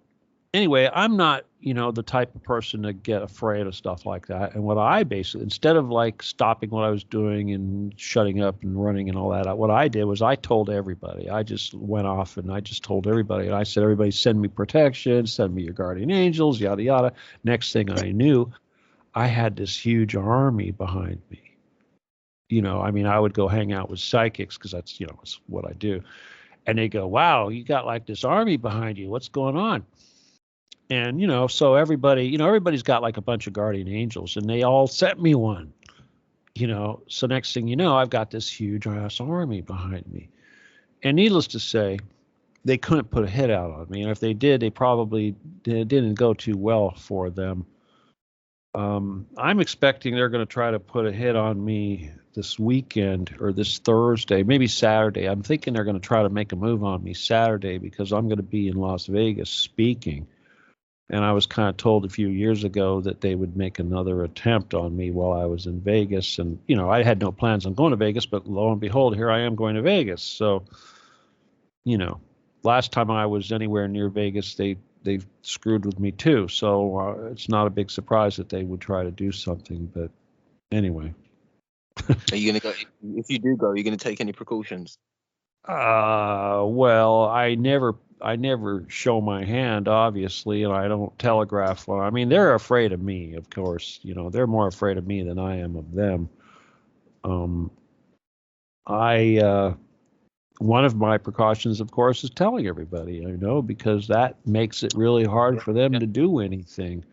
anyway, I'm not, the type of person to get afraid of stuff like that. And what I basically, instead of like stopping what I was doing and shutting up and running and all that, what I did was I told everybody. I just went off and I just told everybody. And I said, everybody send me protection, send me your guardian angels, yada, yada. Next thing I knew, I had this huge army behind me. I would go hang out with psychics because that's, it's what I do. And they go, wow, you got like this army behind you. What's going on? And, so everybody, everybody's got like a bunch of guardian angels, and they all sent me one, So next thing you know, I've got this huge ass army behind me. And needless to say, they couldn't put a hit out on me. And if they did, they probably didn't go too well for them. I'm expecting they're going to try to put a hit on me this weekend or this Thursday, maybe Saturday. I'm thinking they're going to try to make a move on me Saturday because I'm going to be in Las Vegas speaking. And I was kind of told a few years ago that they would make another attempt on me while I was in Vegas. And, I had no plans on going to Vegas, but lo and behold, here I am going to Vegas. So, last time I was anywhere near Vegas, they screwed with me too. So it's not a big surprise that they would try to do something. But anyway.
Are you going to go? If you do go, are you going to take any precautions?
Well, I never show my hand, obviously, and I don't telegraph. Well, I mean, they're afraid of me, of course. They're more afraid of me than I am of them. One of my precautions, of course, is telling everybody, because that makes it really hard for them to do anything.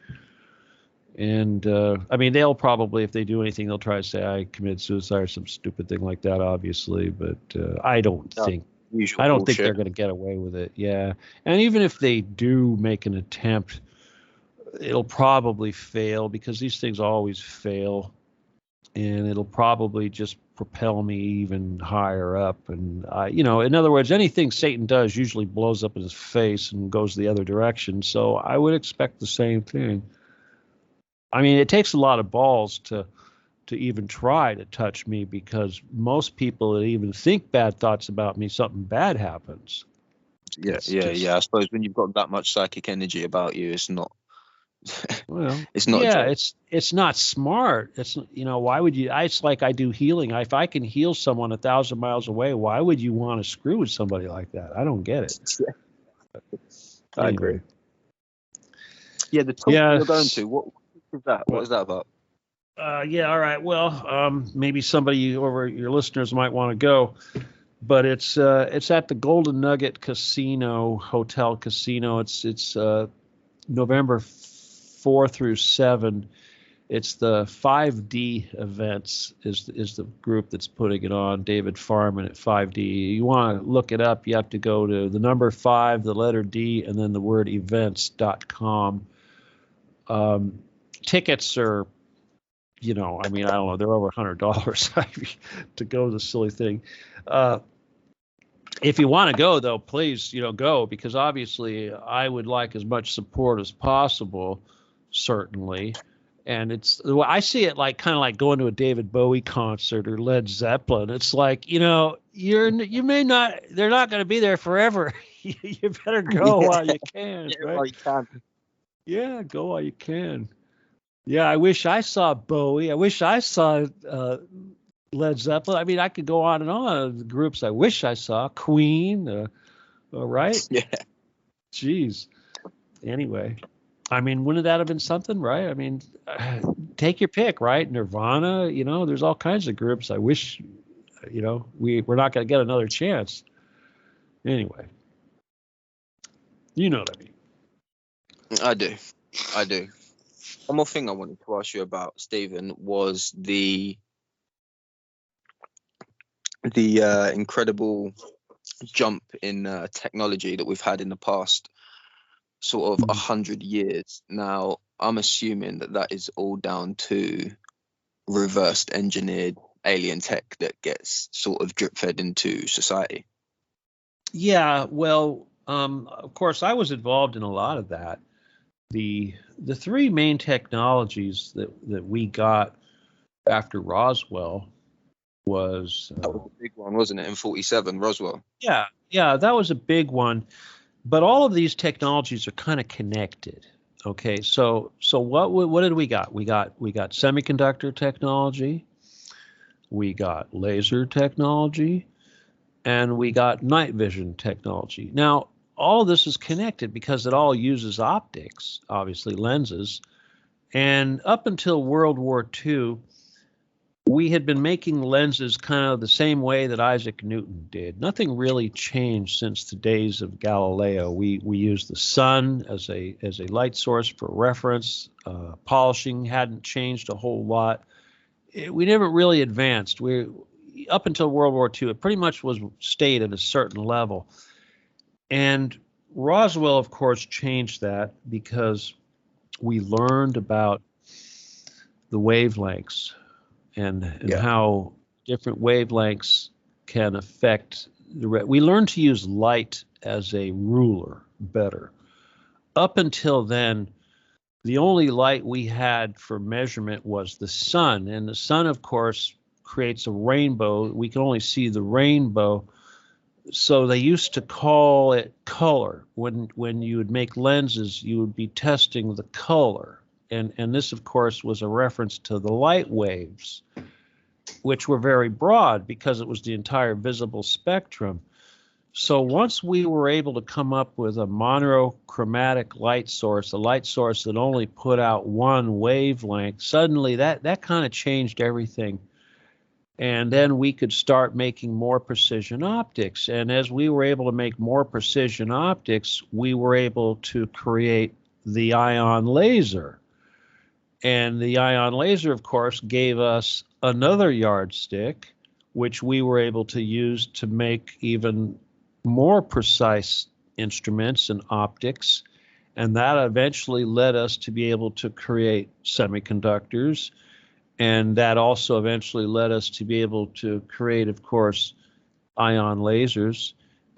And, they'll probably, if they do anything, they'll try to say I committed suicide or some stupid thing like that, obviously. But I don't think they're going to get away with it. Yeah. And even if they do make an attempt, it'll probably fail because these things always fail. And it'll probably just propel me even higher up. And, in other words, anything Satan does usually blows up in his face and goes the other direction. So I would expect the same thing. It takes a lot of balls to even try to touch me because most people that even think bad thoughts about me, something bad happens.
Yeah. I suppose when you've got that much psychic energy about you, it's not.
Well,
it's not.
Yeah, it's not smart. It's why would you? It's like I do healing. If I can heal someone 1,000 miles away, why would you want to screw with somebody like that? I don't get it.
I agree. Yeah, the talk you're going to what is that? What is that about?
Yeah, all right. Well, maybe somebody over your listeners might want to go, but it's at the Golden Nugget Hotel Casino. It's November 4 through 7. It's the 5D events is the group that's putting it on. David Farman at 5D. You want to look it up, you have to go to the number 5, the letter D, and then the word events.com. Tickets are, I don't know, they're over $100 to go to the silly thing. If you want to go, though, please, go, because obviously I would like as much support as possible, certainly. And I see it like kind of like going to a David Bowie concert or Led Zeppelin. It's like, they're not going to be there forever. You better go while you can. Right?
While you can.
Yeah, go while you can. Yeah, I wish I saw Bowie. I wish I saw Led Zeppelin. I could go on and on. The groups I wish I saw. Queen, right?
Yeah.
Jeez. Anyway, wouldn't that have been something, right? Take your pick, right? Nirvana, there's all kinds of groups. I wish, we're not going to get another chance. Anyway, you know what I mean.
I do. One more thing I wanted to ask you about, Stephen, was the incredible jump in technology that we've had in the past sort of 100 years. Now, I'm assuming that is all down to reversed engineered alien tech that gets sort of drip fed into society.
Yeah, well, of course, I was involved in a lot of that. The three main technologies that we got after Roswell was
That was a big one, wasn't it, in 47, Roswell?
yeah, that was a big one. But all of these technologies are kind of connected. Okay, so what did we got? We got semiconductor technology, we got laser technology, and we got night vision technology. Now, all of this is connected because it all uses optics, obviously lenses. And up until World War II, we had been making lenses kind of the same way that Isaac Newton did. Nothing really changed since the days of Galileo. We used the sun as a light source for reference. Polishing hadn't changed a whole lot. We never really advanced. Up until World War II, it pretty much stayed at a certain level. And Roswell, of course, changed that because we learned about the wavelengths and how different wavelengths can affect we learned to use light as a ruler better. Up until then, the only light we had for measurement was the sun, and the sun, of course, creates a rainbow. We can only see the rainbow. So they used to call it color. When you would make lenses, you would be testing the color. And this, of course, was a reference to the light waves, which were very broad because it was the entire visible spectrum. So once we were able to come up with a monochromatic light source, a light source that only put out one wavelength, suddenly that kind of changed everything. And then we could start making more precision optics. And as we were able to make more precision optics, we were able to create the ion laser. And the ion laser, of course, gave us another yardstick, which we were able to use to make even more precise instruments and optics. And that eventually led us to be able to create semiconductors. And that also eventually led us to be able to create, of course, ion lasers.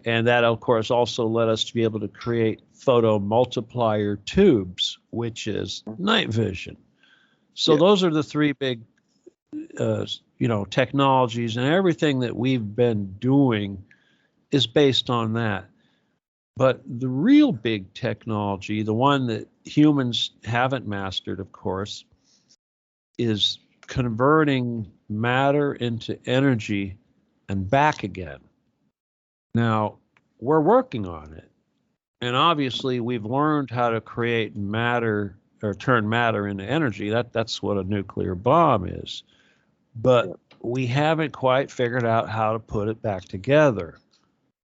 And that, of course, also led us to be able to create photomultiplier tubes, which is night vision. So those are the three big, technologies, and everything that we've been doing is based on that. But the real big technology, the one that humans haven't mastered, of course, is converting matter into energy and back again. Now, we're working on it. And obviously, we've learned how to create matter or turn matter into energy. That's what a nuclear bomb is. But we haven't quite figured out how to put it back together.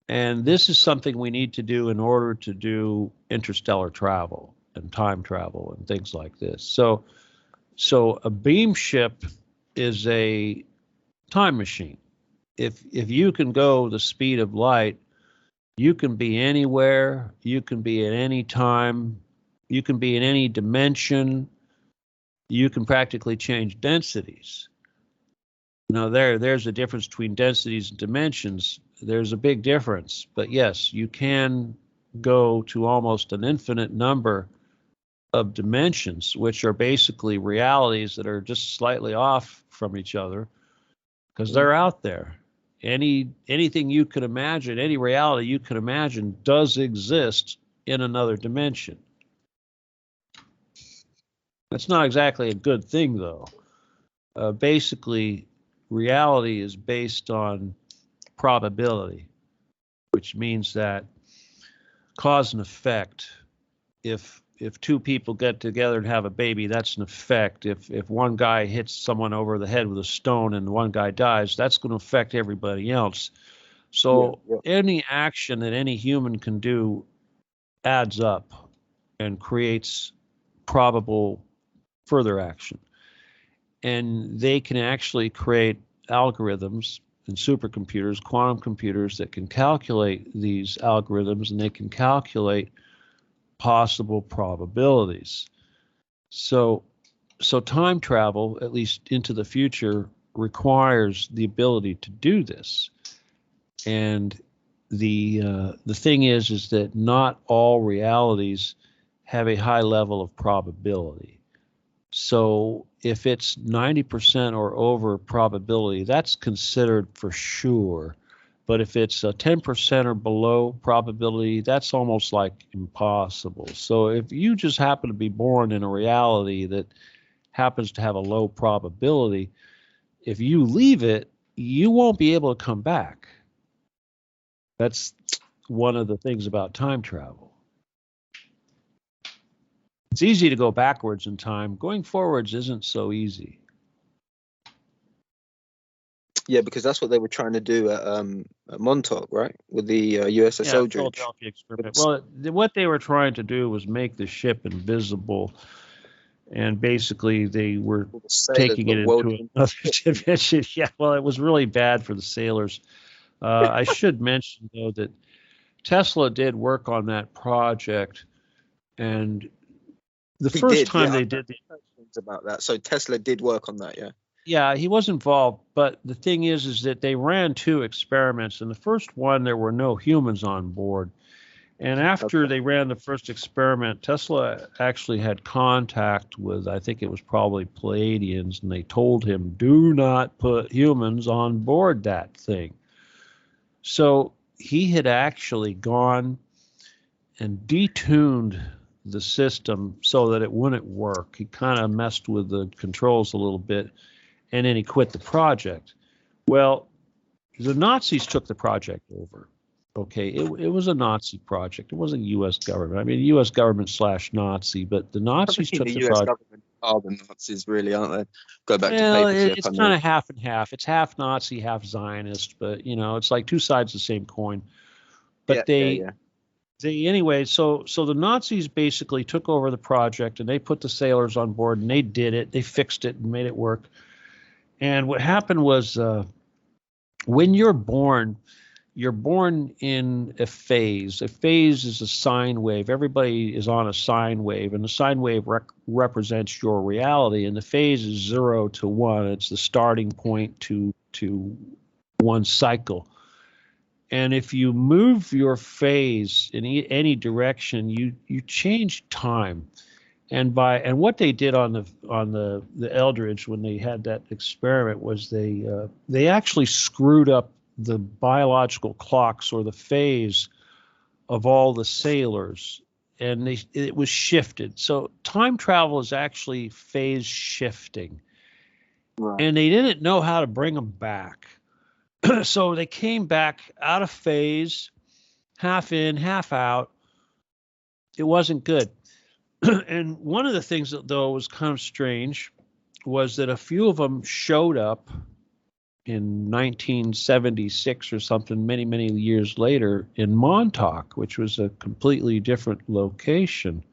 And this is something we need to do in order to do interstellar travel and time travel and things like this. So a beam ship is a time machine. If you can go the speed of light, you can be anywhere, you can be at any time, you can be in any dimension, you can practically change densities. Now there's a difference between densities and dimensions. There's a big difference, but yes, you can go to almost an infinite number of dimensions, which are basically realities that are just slightly off from each other because they're out there. Anything you could imagine, any reality you could imagine does exist in another dimension. That's not exactly a good thing, though. Basically, reality is based on probability, which means that cause and effect. If two people get together and have a baby, that's an effect. If one guy hits someone over the head with a stone and one guy dies, that's going to affect everybody else. So any action that any human can do adds up and creates probable further action. And they can actually create algorithms and supercomputers, quantum computers that can calculate these algorithms, and they can calculate possible probabilities. So time travel, at least into the future, requires the ability to do this. And the thing is that not all realities have a high level of probability. So if it's 90% or over probability, that's considered for sure. But if it's 10% or below probability, that's almost like impossible. So if you just happen to be born in a reality that happens to have a low probability, if you leave it, you won't be able to come back. That's one of the things about time travel. It's easy to go backwards in time. Going forwards isn't so easy.
Yeah, because that's what they were trying to do at Montauk, right? With the USS Eldridge.
Philadelphia experiment. Well, what they were trying to do was make the ship invisible, and basically they were taking it into another dimension. Yeah, well, it was really bad for the sailors. I should mention, though, that Tesla did work on that project, and the first time they did
about that. So Tesla did work on that, yeah.
Yeah, he was involved, but the thing is that they ran 2 experiments. In the first one, there were no humans on board. And after they ran the first experiment, Tesla actually had contact with, I think it was probably Pleiadians, and they told him, do not put humans on board that thing. So he had actually gone and detuned the system so that it wouldn't work. He kind of messed with the controls a little bit, and then he quit the project. Well, the Nazis took the project over. Okay, it was a Nazi project. It wasn't U.S. government. I mean, U.S. government / Nazi, but the Nazis took the
US
project.
government are the Nazis, really, aren't they? Go back to
Well,
paperclip.
it's kind of half and half. It's half Nazi, half Zionist, but you know, it's like 2 sides of the same coin. But they anyway. So the Nazis basically took over the project, and they put the sailors on board, and they did it. They fixed it and made it work. And what happened was, when you're born in a phase. A phase is a sine wave. Everybody is on a sine wave, and the sine wave represents your reality, and the phase is 0 to 1. It's the starting point to one cycle. And if you move your phase in any direction, you change time. And what they did on the Eldridge when they had that experiment was they actually screwed up the biological clocks or the phase of all the sailors, and it was shifted. So time travel is actually phase shifting, right. And they didn't know how to bring them back. So they came back out of phase, half in, half out. It wasn't good. And one of the things that, though, was kind of strange was that a few of them showed up in 1976 or something, many, many years later, in Montauk, which was a completely different location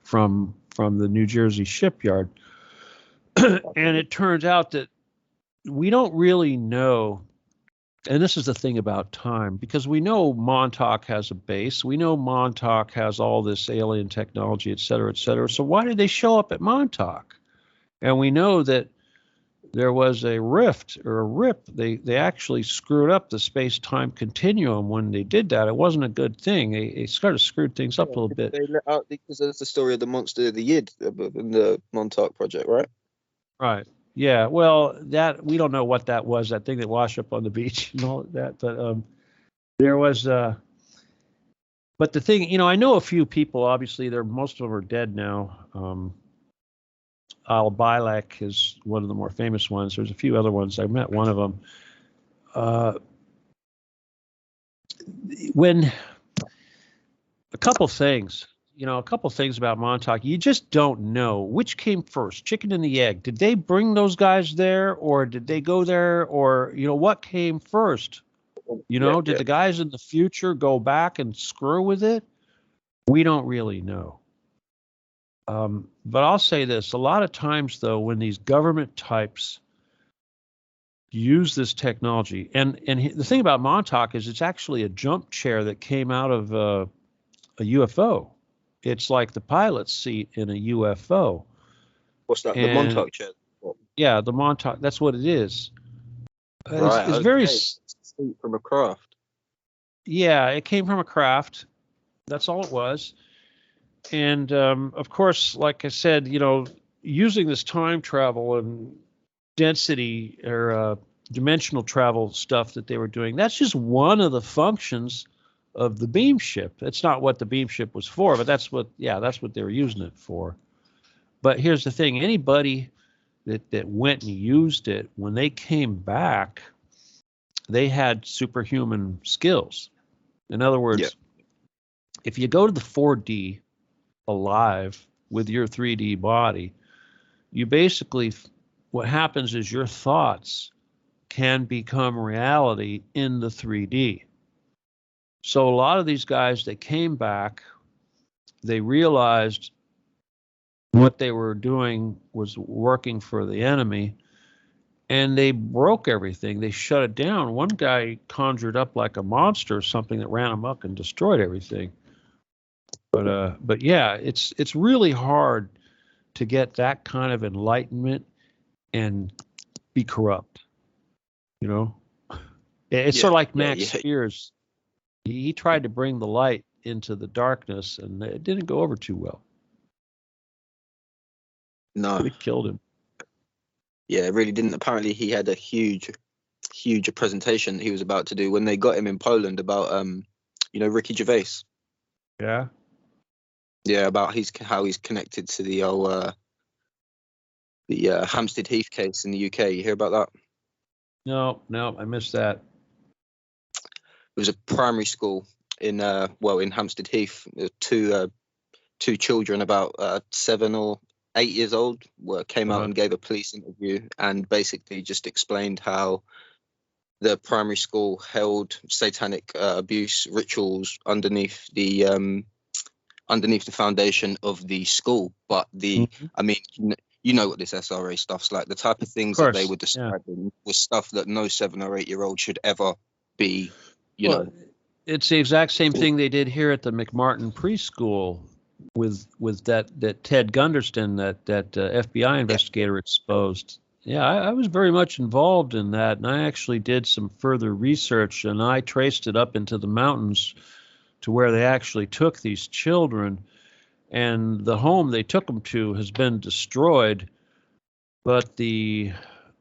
from the New Jersey shipyard. And it turns out that we don't really know, and this is the thing about time, because we know Montauk has a base, we know Montauk has all this alien technology, et cetera, et cetera. So why did they show up at Montauk? And we know that there was a rift or a rip. They actually screwed up the space-time continuum when they did that. It wasn't a good thing. They started screwed things up a little bit.
They let out, because that's the story of the monster of the Yid in the Montauk project, right?
Right. Yeah. Well, that we don't know what that was. That thing that washed up on the beach and all of that. But there was. But the thing, I know a few people. Obviously, most of them are dead now. Al-Bilek is one of the more famous ones. There's a few other ones. I met one of them. When a couple things about Montauk, you just don't know which came first, chicken and the egg. Did they bring those guys there, or did they go there, or what came first? Did the guys in the future go back and screw with it? We don't really know. But I'll say this, a lot of times, though, when these government types use this technology, and the thing about Montauk is it's actually a jump chair that came out of a UFO. It's like the pilot's seat in a UFO.
What's that, the Montauk chair?
Yeah, the Montauk, that's what it is. It's very,
from a craft.
yeah, it came from a craft. That's all it was. And of course, like I said, using this time travel and density or dimensional travel stuff that they were doing, that's just one of the functions of the beam ship. That's not what the beam ship was for, but that's what they were using it for. But here's the thing: anybody that went and used it, when they came back, they had superhuman skills. In other words, if you go to the 4D alive with your 3D body, you basically, what happens is your thoughts can become reality in the 3D. So a lot of these guys that came back, they realized what they were doing was working for the enemy, and they broke everything. They shut it down. One guy conjured up like a monster or something that ran amok and destroyed everything. But yeah, it's really hard to get that kind of enlightenment and be corrupt. It's sort of like Max Spears. He tried to bring the light into the darkness, and it didn't go over too well.
No,
it killed him.
Yeah, it really didn't. Apparently, he had a huge presentation he was about to do when they got him in Poland about Ricky Gervais.
Yeah.
Yeah, about how he's connected to the old Hampstead Heath case in the UK. You hear about that?
No, I missed that.
It was a primary school in Hampstead Heath. Two children about 7 or 8 years old came out and gave a police interview and basically just explained how the primary school held satanic abuse rituals underneath the foundation of the school. But I mean, you know what this SRA stuff's like. The type of things that they were describing was stuff that no 7 or 8 year old should ever be, know.
It's the exact same thing they did here at the McMartin preschool with that Ted Gunderston, that FBI investigator exposed. Yeah, I was very much involved in that, and I actually did some further research, and I traced it up into the mountains to where they actually took these children, and the home they took them to has been destroyed, but the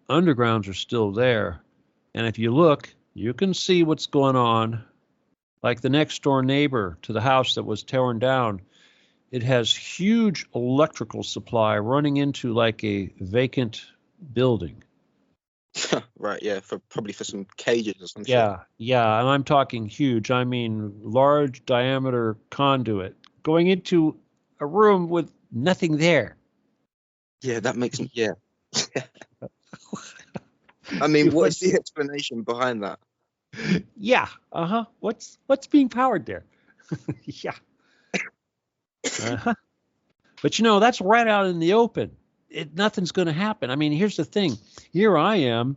undergrounds are still there. And if you look, you can see what's going on. Like the next door neighbor to the house that was torn down, it has huge electrical supply running into like a vacant building.
Right, yeah, probably for some cages or something.
Yeah, and I'm talking huge. I mean large diameter conduit going into a room with nothing there.
Yeah, that makes me, yeah. I mean, what's the explanation behind that?
Yeah, What's being powered there? Yeah. But that's right out in the open. Nothing's going to happen. I mean, here's the thing. Here I am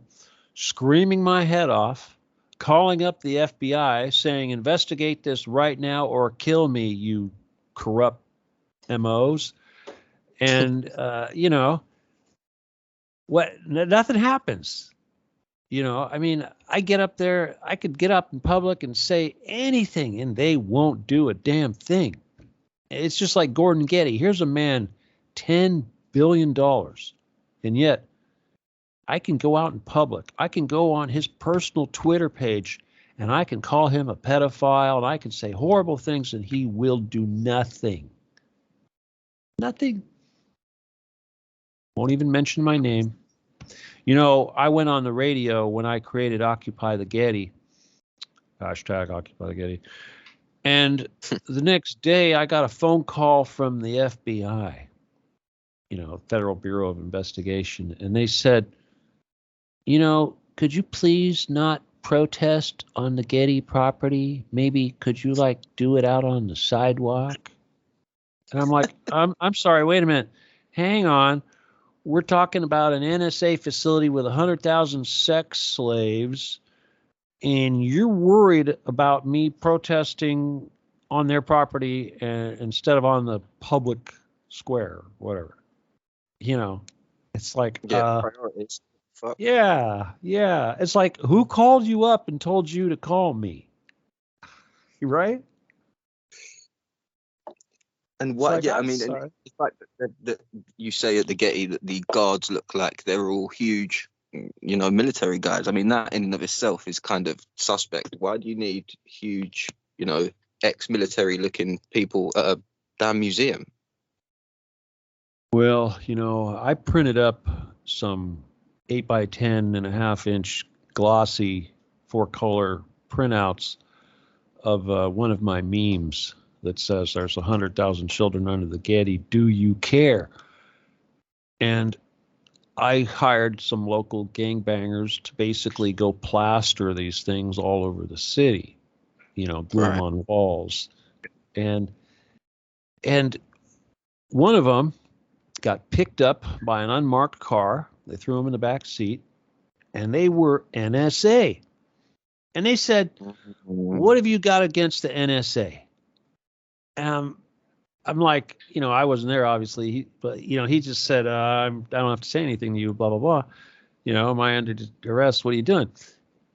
screaming my head off, calling up the FBI saying, investigate this right now or kill me, you corrupt MOs. And, nothing happens. I mean, I get up there, I could get up in public and say anything and they won't do a damn thing. It's just like Gordon Getty. Here's a man, $10 billion. And yet I can go out in public. I can go on his personal Twitter page and I can call him a pedophile and I can say horrible things and he will do nothing. Nothing. Won't even mention my name. I went on the radio when I created Occupy the Getty. Hashtag Occupy the Getty. And the next day I got a phone call from the FBI, Federal Bureau of Investigation. And they said, could you please not protest on the Getty property? Maybe could you do it out on the sidewalk? And I'm like, I'm sorry, wait a minute. Hang on. We're talking about an NSA facility with 100,000 sex slaves, and you're worried about me protesting on their property instead of on the public square, whatever. It's like
priorities. fuck?
Yeah, yeah. It's like, who called you up and told you to call me? Right?
And
It's
what?
like,
Yeah, I
I'm
mean, and
sorry.
the fact that you say at the Getty that the guards look like they're all huge, military guys. I mean, that in and of itself is kind of suspect. Why do you need huge, ex-military looking people at a damn museum?
Well, I printed up some 8 by 10.5 inch glossy 4-color printouts of one of my memes that says there's 100,000 children under the Getty. Do you care? And I hired some local gangbangers to basically go plaster these things all over the city, glue them on walls. And one of them got picked up by an unmarked car. They threw him in the back seat, and they were NSA. And they said, "What have you got against the NSA?" I'm like, I wasn't there, obviously, but he just said, I don't have to say anything to you, blah, blah, blah. Am I under arrest? What are you doing?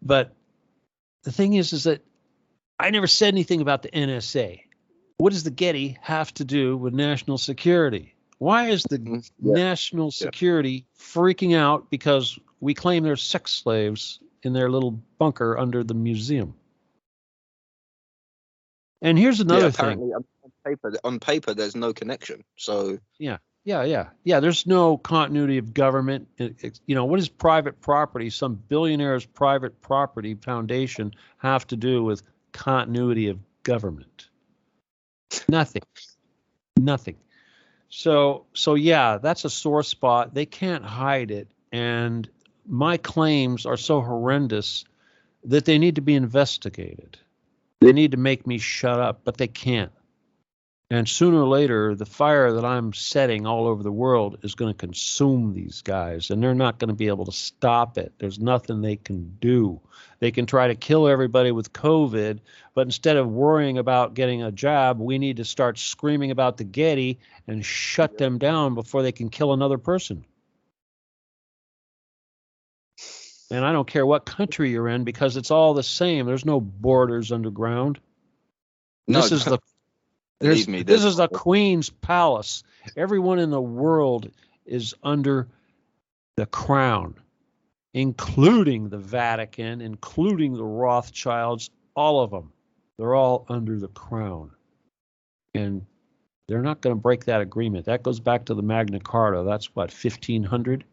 But the thing is that I never said anything about the NSA. What does the Getty have to do with national security? Why is the national security freaking out because we claim they're sex slaves in their little bunker under the museum? And here's another
apparently,
thing.
On paper, there's no connection. So
Yeah. There's no continuity of government. What does private property, some billionaire's private property foundation, have to do with continuity of government? Nothing. So yeah, that's a sore spot. They can't hide it. And my claims are so horrendous that they need to be investigated. They need to make me shut up, but they can't. And sooner or later, the fire that I'm setting all over the world is going to consume these guys, and they're not going to be able to stop it. There's nothing they can do. They can try to kill everybody with COVID, but instead of worrying about getting a job, we need to start screaming about the Getty and shut them down before they can kill another person. And I don't care what country you're in, because it's all the same. There's no borders underground. This is the This is the Queen's palace. Everyone in the world is under the crown, including the Vatican, including the Rothschilds, all of them. They're all under the crown. And they're not going to break that agreement. That goes back to the Magna Carta. That's what, 1500?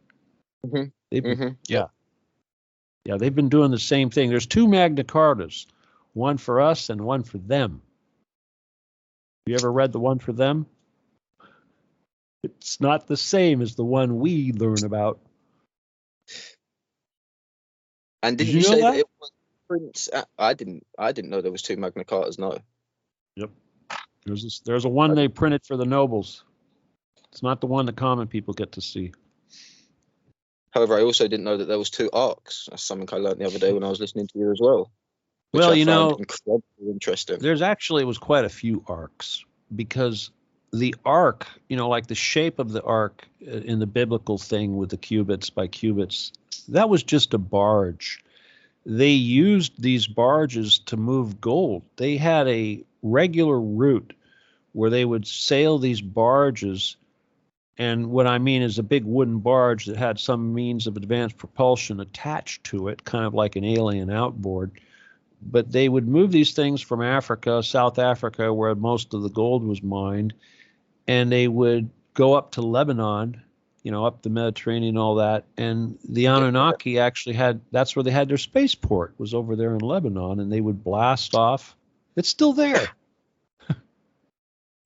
Yeah, they've been doing the same thing. There's 2 Magna Cartas, one for us and one for them. You ever read the one for them? It's not the same as the one we learn about.
And did you say that it was Prince? I didn't know there was 2 Magna Cartas. No.
Yep. There's a one they printed for the nobles. It's not the one the common people get to see.
However, I also didn't know that there was 2 arcs. That's something I learned the other day when I was listening to you as well.
Well,
I found incredibly interesting.
It was quite a few arcs, because the arc, like the shape of the arc in the biblical thing with the cubits by cubits, that was just a barge. They used these barges to move gold. They had a regular route where they would sail these barges. And what I mean is a big wooden barge that had some means of advanced propulsion attached to it, kind of like an alien outboard. But they would move these things from Africa, South Africa, where most of the gold was mined, and they would go up to Lebanon, up the Mediterranean and all that. And the Anunnaki actually that's where they had their spaceport, was over there in Lebanon, and they would blast off. It's still there.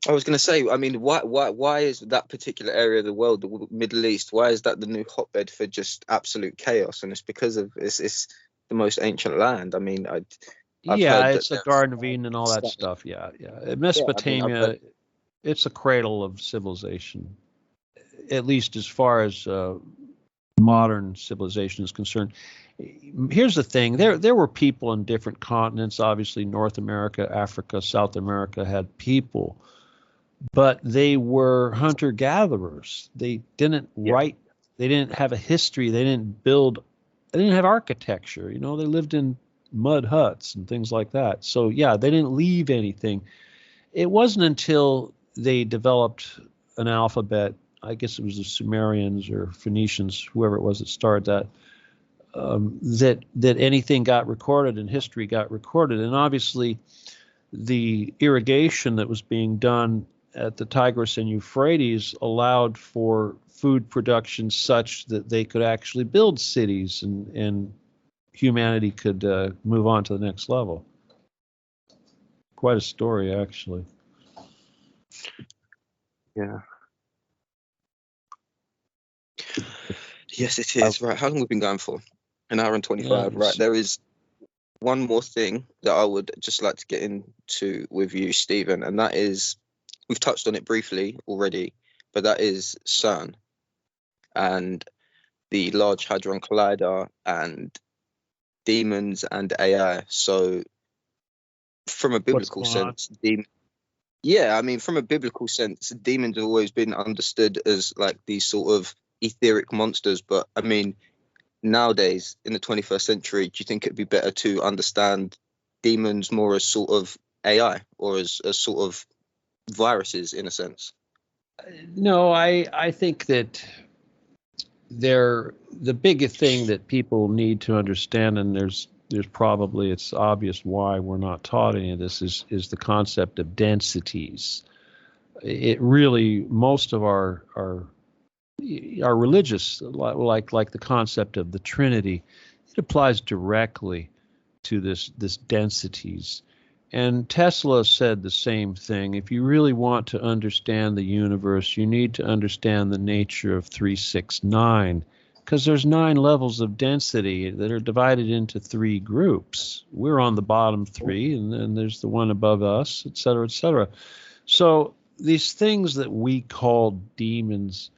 I was going to say, I mean, why is that particular area of the world, the Middle East, why is that the new hotbed for just absolute chaos? And it's because of it's the most ancient land. I mean, I've heard
it's the Garden of Eden and all that stuff. Yeah. Mesopotamia, it's a cradle of civilization, at least as far as modern civilization is concerned. Here's the thing: there were people in different continents. Obviously, North America, Africa, South America had people, but they were hunter-gatherers. They didn't write They didn't have a history. They didn't have architecture. You know, they lived in mud huts and things like that. So yeah, they didn't leave anything. It wasn't until they developed an alphabet, I guess it was the Sumerians or Phoenicians, whoever it was that started that, that anything got recorded and history got recorded. And obviously the irrigation that was being done at the Tigris and Euphrates allowed for food production such that they could actually build cities, and humanity could move on to the next level. Quite a story, actually.
Yeah. Yes, it is. Right. How long have we been going for? An hour and 25.
Yeah,
right. There is one more thing that I would just like to get into with you, Stephen, and that is, we've touched on it briefly already, but that is CERN and the Large Hadron Collider and demons and AI. So from a biblical sense, from a biblical sense, demons have always been understood as like these sort of etheric monsters. But I mean, nowadays in the 21st century, do you think it'd be better to understand demons more as sort of AI or as sort of viruses in a sense?
No, I think that the biggest thing that people need to understand, and there's probably, it's obvious why we're not taught any of this, is the concept of densities. It really, most of our religious, like the concept of the Trinity, it applies directly to this densities. And Tesla said the same thing. If you really want to understand the universe, you need to understand the nature of 369, because there's 9 levels of density that are divided into 3 groups. We're on the bottom 3, and then there's the one above us, et cetera, et cetera. So these things that we call demons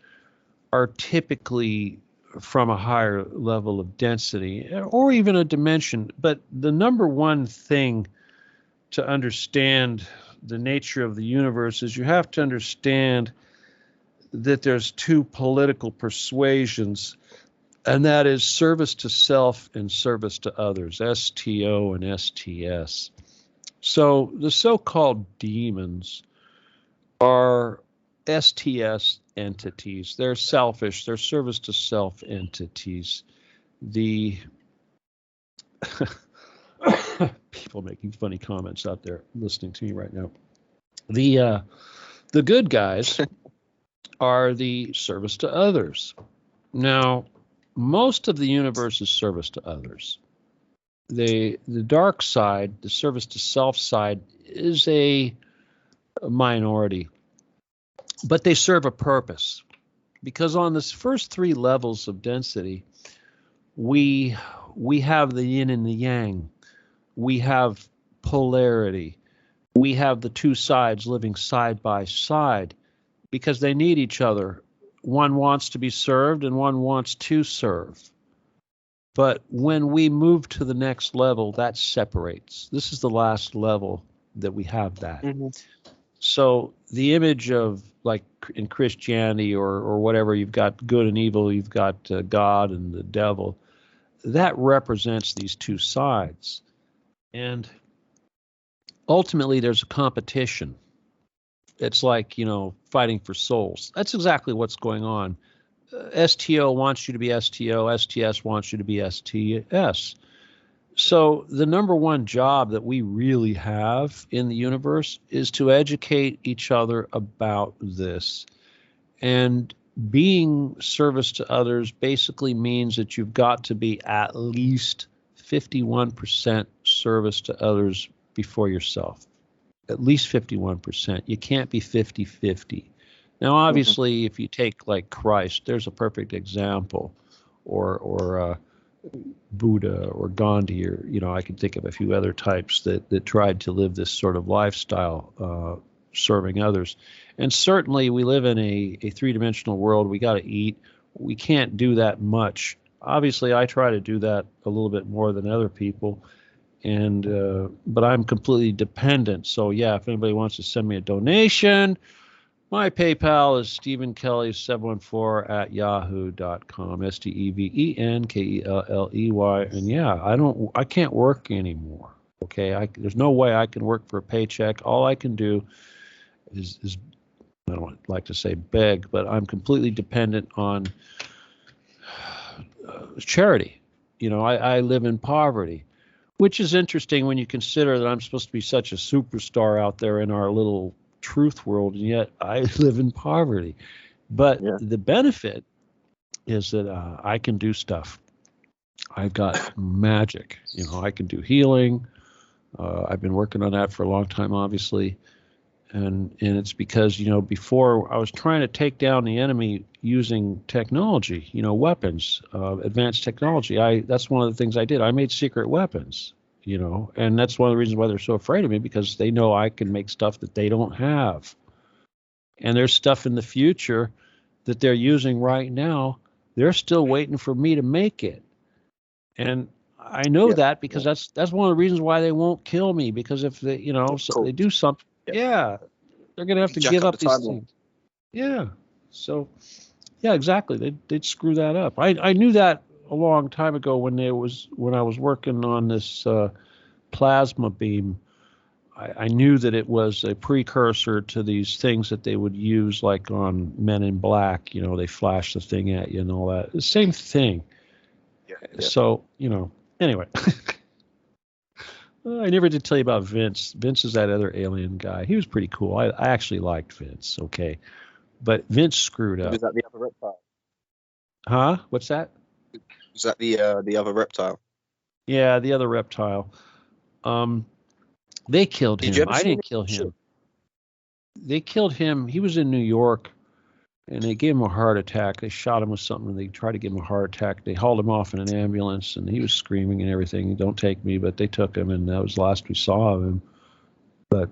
are typically from a higher level of density or even a dimension. But the number one thing to understand the nature of the universe is you have to understand that there's 2 political persuasions, and that is service to self and service to others, STO and STS. So the so-called demons are STS entities. They're selfish. They're service to self entities. The people making funny comments out there listening to me right now. The good guys are the service to others. Now, most of the universe is service to others. The dark side, the service to self side, is a minority, but they serve a purpose, because on this first 3 levels of density, we have the yin and the yang. We have polarity. We have the 2 sides living side by side because they need each other. One wants to be served and one wants to serve. But when we move to the next level, that separates. This is the last level that we have that. Mm-hmm. So the image of, like in Christianity or whatever, you've got good and evil, you've got God and the devil. That represents these 2 sides. And ultimately, there's a competition. It's like, fighting for souls. That's exactly what's going on. STO wants you to be STO. STS wants you to be STS. So the number one job that we really have in the universe is to educate each other about this. And being service to others basically means that you've got to be at least 51% service to others before yourself. At least 51%. You can't be 50-50. Now, obviously, if you take like Christ, there's a perfect example, or Buddha or Gandhi, or I can think of a few other types that tried to live this sort of lifestyle, serving others. And certainly, we live in a 3-dimensional world. We got to eat. We can't do that much. Obviously, I try to do that a little bit more than other people, but I'm completely dependent. So yeah, if anybody wants to send me a donation, My PayPal is StephenKelley714 @ yahoo.com. StevenKelley. And yeah, I can't work anymore. Okay, there's no way I can work for a paycheck. All I can do is I don't like to say beg, but I'm completely dependent on charity. I live in poverty, which is interesting when you consider that I'm supposed to be such a superstar out there in our little truth world, and yet I live in poverty. But the benefit is that I can do stuff. I've got magic. I can do healing. I've been working on that for a long time, obviously. And it's because, before I was trying to take down the enemy using technology, weapons, advanced technology. That's one of the things I did. I made secret weapons, and that's one of the reasons why they're so afraid of me, because they know I can make stuff that they don't have. And there's stuff in the future that they're using right now. They're still waiting for me to make it. And I know that because that's one of the reasons why they won't kill me, because if they, so they do something, they're going to have to give up these things. Yeah. So, exactly. They'd screw that up. I knew that a long time ago when I was working on this plasma beam. I knew that it was a precursor to these things that they would use, like on Men in Black. They flash the thing at you and all that. The same thing. Yeah. So, anyway. I never did tell you about Vince. Vince is that other alien guy. He was pretty cool. I actually liked Vince, okay. But Vince screwed up.
Was that the other reptile?
Huh? What's that?
Was that the other reptile?
Yeah, the other reptile. They killed him. I didn't kill him. They killed him. He was in New York, and they gave him a heart attack. They shot him with something. They tried to give him a heart attack. They hauled him off in an ambulance, and he was screaming and everything. Don't take me, but they took him, and that was the last we saw of him. But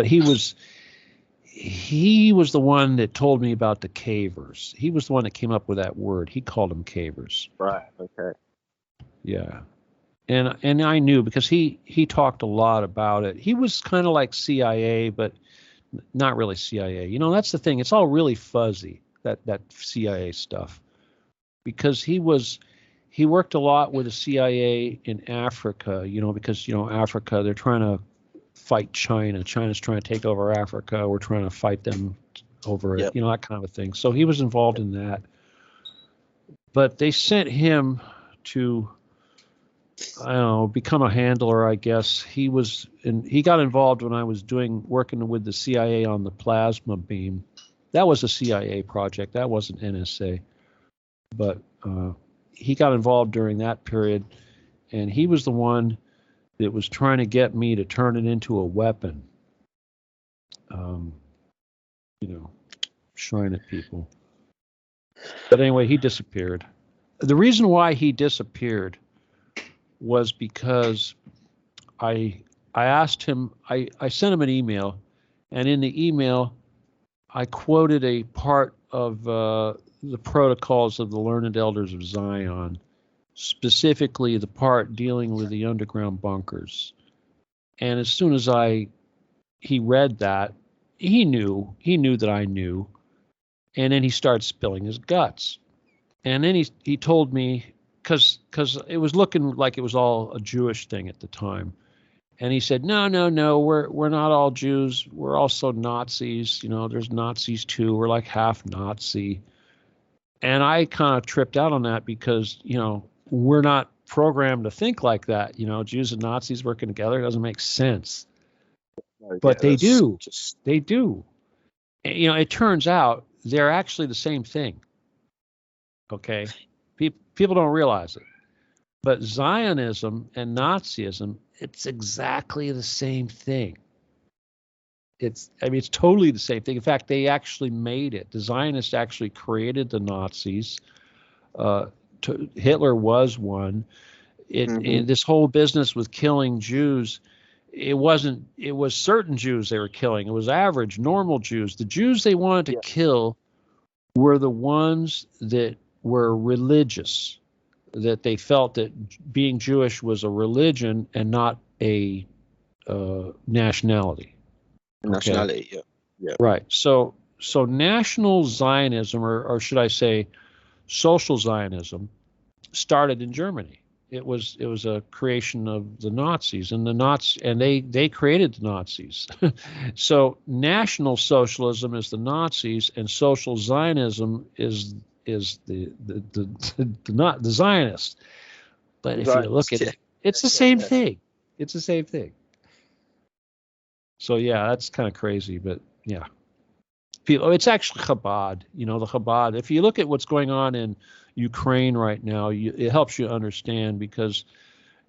he was the one that told me about the cavers. He was the one that came up with that word. He called them cavers.
Right. Okay.
Yeah. And I knew because he talked a lot about it. He was kind of like CIA, but not really CIA. That's the thing. It's all really fuzzy, that CIA stuff, because he worked a lot with the CIA in Africa, because, Africa, they're trying to fight China. China's trying to take over Africa. We're trying to fight them over it, that kind of thing. So he was involved in that. But they sent him to, I don't know, become a handler, I guess. He got involved when I was working with the CIA on the plasma beam. That was a CIA project. That wasn't NSA. But he got involved during that period, and he was the one that was trying to get me to turn it into a weapon. Shine at people. But anyway, he disappeared. The reason why he disappeared was because I asked him, I sent him an email, and in the email I quoted a part of the protocols of the Learned Elders of Zion, specifically the part dealing with the underground bunkers. And as soon as he read that, he knew that I knew, and then he started spilling his guts. And then he told me, because it was looking like it was all a Jewish thing at the time. And he said, no, we're not all Jews. We're also Nazis. There's Nazis too. We're like half Nazi. And I kind of tripped out on that because, we're not programmed to think like that. Jews and Nazis working together doesn't make sense. But they do. They do. It turns out they're actually the same thing. Okay? People don't realize it. But Zionism and Nazism, it's exactly the same thing. It's totally the same thing. In fact, they actually made it. The Zionists actually created the Nazis. Hitler was one. This whole business with killing Jews, it was certain Jews they were killing. It was average, normal Jews. The Jews they wanted to kill were the ones that were religious, that they felt that being Jewish was a religion and not a nationality.
Nationality, yeah. Yeah.
Right. So national Zionism, or should I say social Zionism, started in Germany. It was a creation of the Nazis, and they created the Nazis. So national socialism is the Nazis, and social Zionism is not the Zionists. But if you look at it, it's the same thing. It's the same thing. So yeah, that's kind of crazy, but yeah. It's actually Chabad, the Chabad. If you look at what's going on in Ukraine right now, it helps you understand, because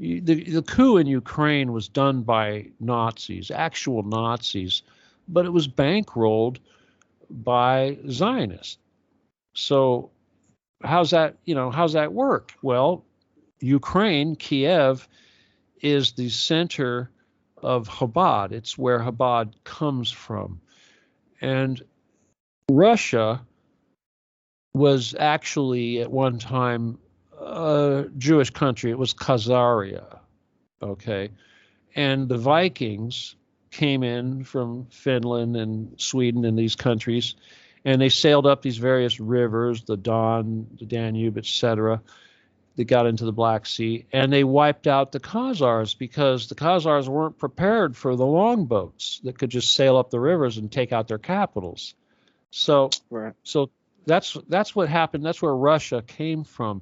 the coup in Ukraine was done by Nazis, actual Nazis, but it was bankrolled by Zionists. So how's that work? Well, Ukraine, Kiev, is the center of Chabad. It's where Chabad comes from. And Russia was actually at one time a Jewish country. It was Khazaria, okay? And the Vikings came in from Finland and Sweden and these countries, and they sailed up these various rivers, the Don, the Danube, etc. They got into the Black Sea, and they wiped out the Khazars, because the Khazars weren't prepared for the longboats that could just sail up the rivers and take out their capitals. So that's what happened. That's where Russia came from.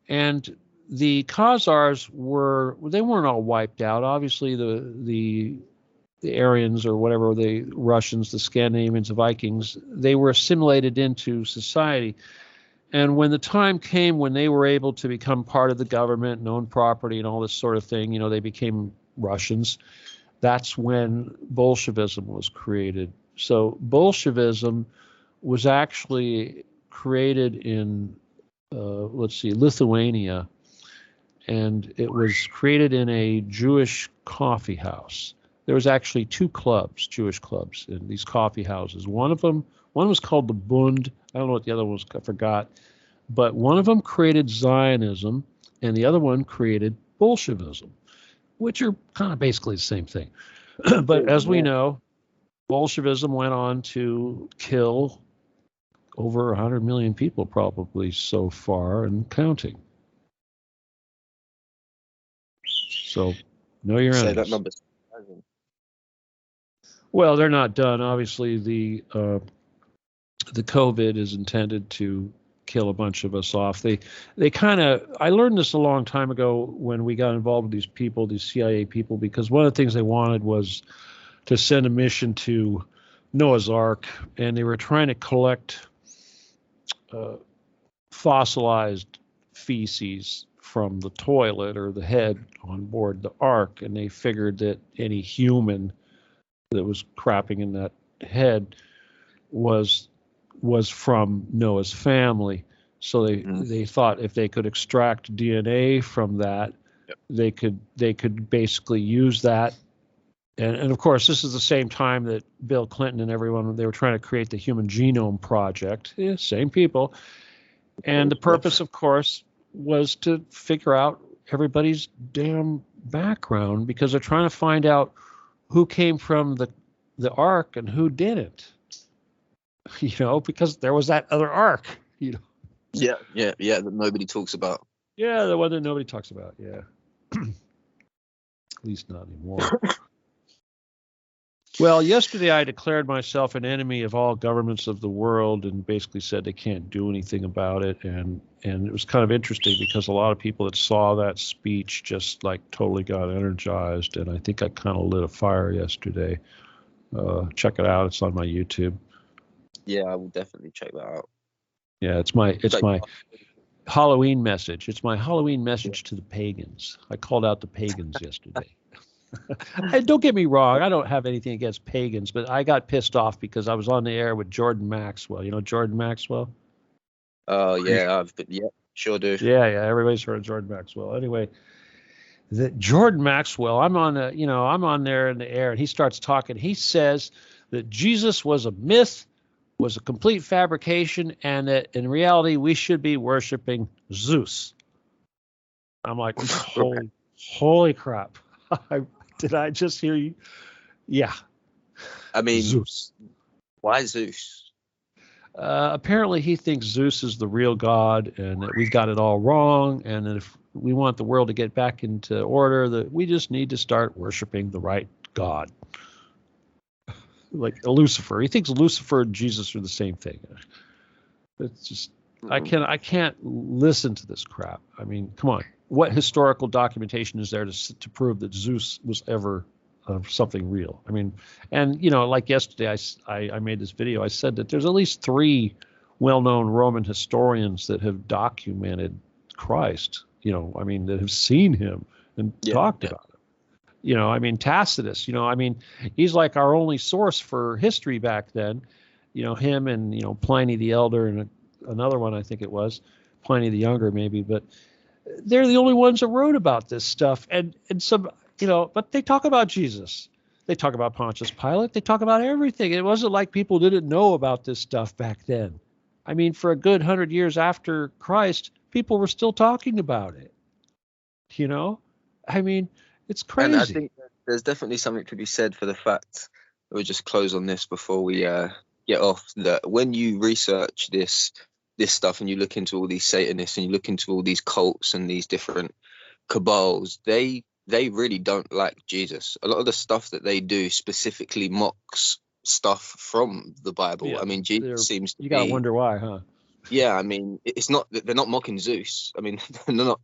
And the Khazars weren't all wiped out. Obviously, the Aryans, or whatever, the Russians, the Scandinavians, the Vikings, they were assimilated into society. And when the time came when they were able to become part of the government and own property and all this sort of thing, they became Russians. That's when Bolshevism was created. So Bolshevism was actually created in, Lithuania, and it was created in a Jewish coffee house. There was actually two clubs, Jewish clubs, in these coffee houses. One was called the Bund. I don't know what the other one was, I forgot. But one of them created Zionism, and the other one created Bolshevism, which are kind of basically the same thing. But as we know, Bolshevism went on to kill over 100 million people probably so far, and counting. So know your enemies. Say that number. Well, they're not done. Obviously, the COVID is intended to kill a bunch of us off. They kind of, I learned this a long time ago when we got involved with these people, these CIA people, because one of the things they wanted was to send a mission to Noah's Ark, and they were trying to collect fossilized feces from the toilet or the head on board the Ark, and they figured that any human that was crapping in that head was from Noah's family. So they thought if they could extract DNA from that, they could basically use that. And of course, this is the same time that Bill Clinton and everyone, they were trying to create the Human Genome Project. Yeah, same people. And the purpose, of course, was to figure out everybody's damn background, because they're trying to find out who came from the Ark and who didn't. Because there was that other Ark.
Yeah, that nobody talks about.
Yeah, the one that nobody talks about. Yeah. At least not anymore. Well, yesterday I declared myself an enemy of all governments of the world, and basically said they can't do anything about it. And it was kind of interesting, because a lot of people that saw that speech just totally got energized, and I think I kind of lit a fire yesterday. Check it out. It's on my YouTube.
Yeah, I will definitely check that out.
Yeah, it's my Halloween message. It's my Halloween message to the pagans. I called out the pagans yesterday. Don't get me wrong, I don't have anything against pagans, but I got pissed off because I was on the air with Jordan Maxwell. You know Jordan Maxwell?
Oh, yeah, sure do.
Yeah, everybody's heard of Jordan Maxwell. Anyway, Jordan Maxwell, I'm on there in the air, and he starts talking. He says that Jesus was a myth, was a complete fabrication, and that in reality we should be worshiping Zeus. I'm like, holy crap. Did I just hear you? Yeah.
I mean,
Zeus.
Why Zeus?
Apparently, he thinks Zeus is the real god, and that we've got it all wrong. And that if we want the world to get back into order, that we just need to start worshiping the right god, like Lucifer. He thinks Lucifer and Jesus are the same thing. It's just I can't listen to this crap. I mean, come on. What historical documentation is there to prove that Zeus was ever something real? I mean, and like yesterday, I made this video. I said that there's at least 3 well-known Roman historians that have documented Christ. I mean, that have seen him and talked about him. I mean, Tacitus. I mean, he's like our only source for history back then. Him and Pliny the Elder and another one, I think it was Pliny the Younger, maybe, but they're the only ones that wrote about this stuff. And some, but they talk about Jesus. They talk about Pontius Pilate. They talk about everything. It wasn't like people didn't know about this stuff back then. I mean, for a good 100 years after Christ, people were still talking about it. I mean, it's crazy.
And I think there's definitely something to be said for the fact, we'll just close on this before we get off, that when you research this stuff and you look into all these Satanists and you look into all these cults and these different cabals, they really don't like Jesus. A lot of the stuff that they do specifically mocks stuff from the Bible.
Yeah,
I mean, Jesus seems to
you gotta wonder why, huh?
Yeah, I mean, it's not that they're not mocking Zeus. I mean, they're not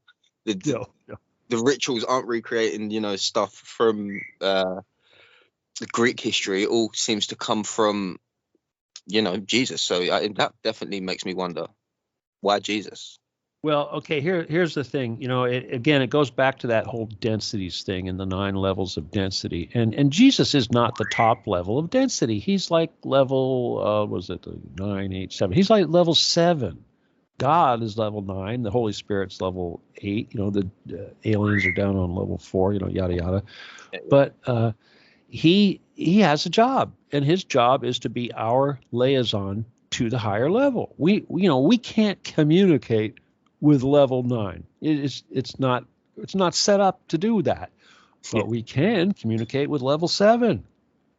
the rituals aren't recreating stuff from the Greek history. It all seems to come from Jesus. So that definitely makes me wonder, why Jesus?
Well, okay, here's the thing. It goes back to that whole densities thing and the 9 levels of density. And Jesus is not the top level of density. He's like level, 9, 8, 7. He's like level 7. God is level 9. The Holy Spirit's level 8. The aliens are down on level 4, yada, yada. But he has a job, and his job is to be our liaison to the higher level. We can't communicate with level 9. It's not set up to do that, but we can communicate with level 7.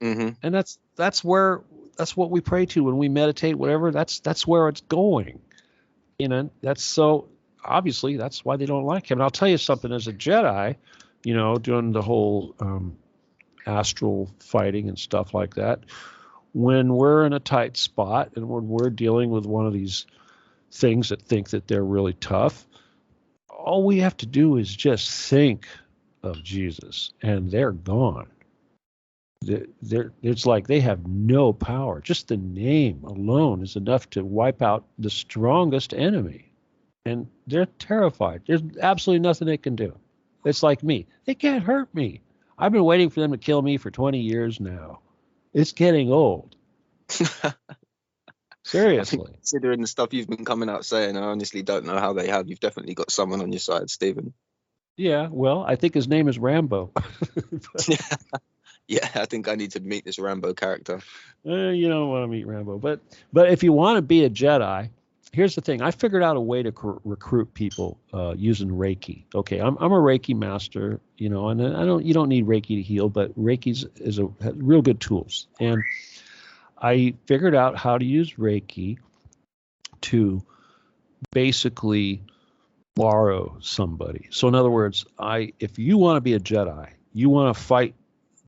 Mm-hmm.
And that's what we pray to when we meditate, whatever. That's where it's going. That's so obviously that's why they don't like him. And I'll tell you something, as a Jedi, doing the whole astral fighting and stuff like that, when we're in a tight spot and when we're dealing with one of these things that think that they're really tough, all we have to do is just think of Jesus and they're gone. It's like they have no power. Just the name alone is enough to wipe out the strongest enemy, and they're terrified. There's absolutely nothing they can do. It's like me. They can't hurt me. I've been waiting for them to kill me for 20 years now. It's getting old. Seriously.
Considering the stuff you've been coming out saying, I honestly don't know how they have. You've definitely got someone on your side, Stephen.
Yeah, well, I think his name is Rambo.
Yeah, I think I need to meet this Rambo character.
You don't want to meet Rambo. But if you want to be a Jedi, here's the thing. I figured out a way to recruit people using Reiki. Okay, I'm a Reiki master, and you don't need Reiki to heal, but Reiki is a real good tools. And I figured out how to use Reiki to basically borrow somebody. So in other words, if you want to be a Jedi, you want to fight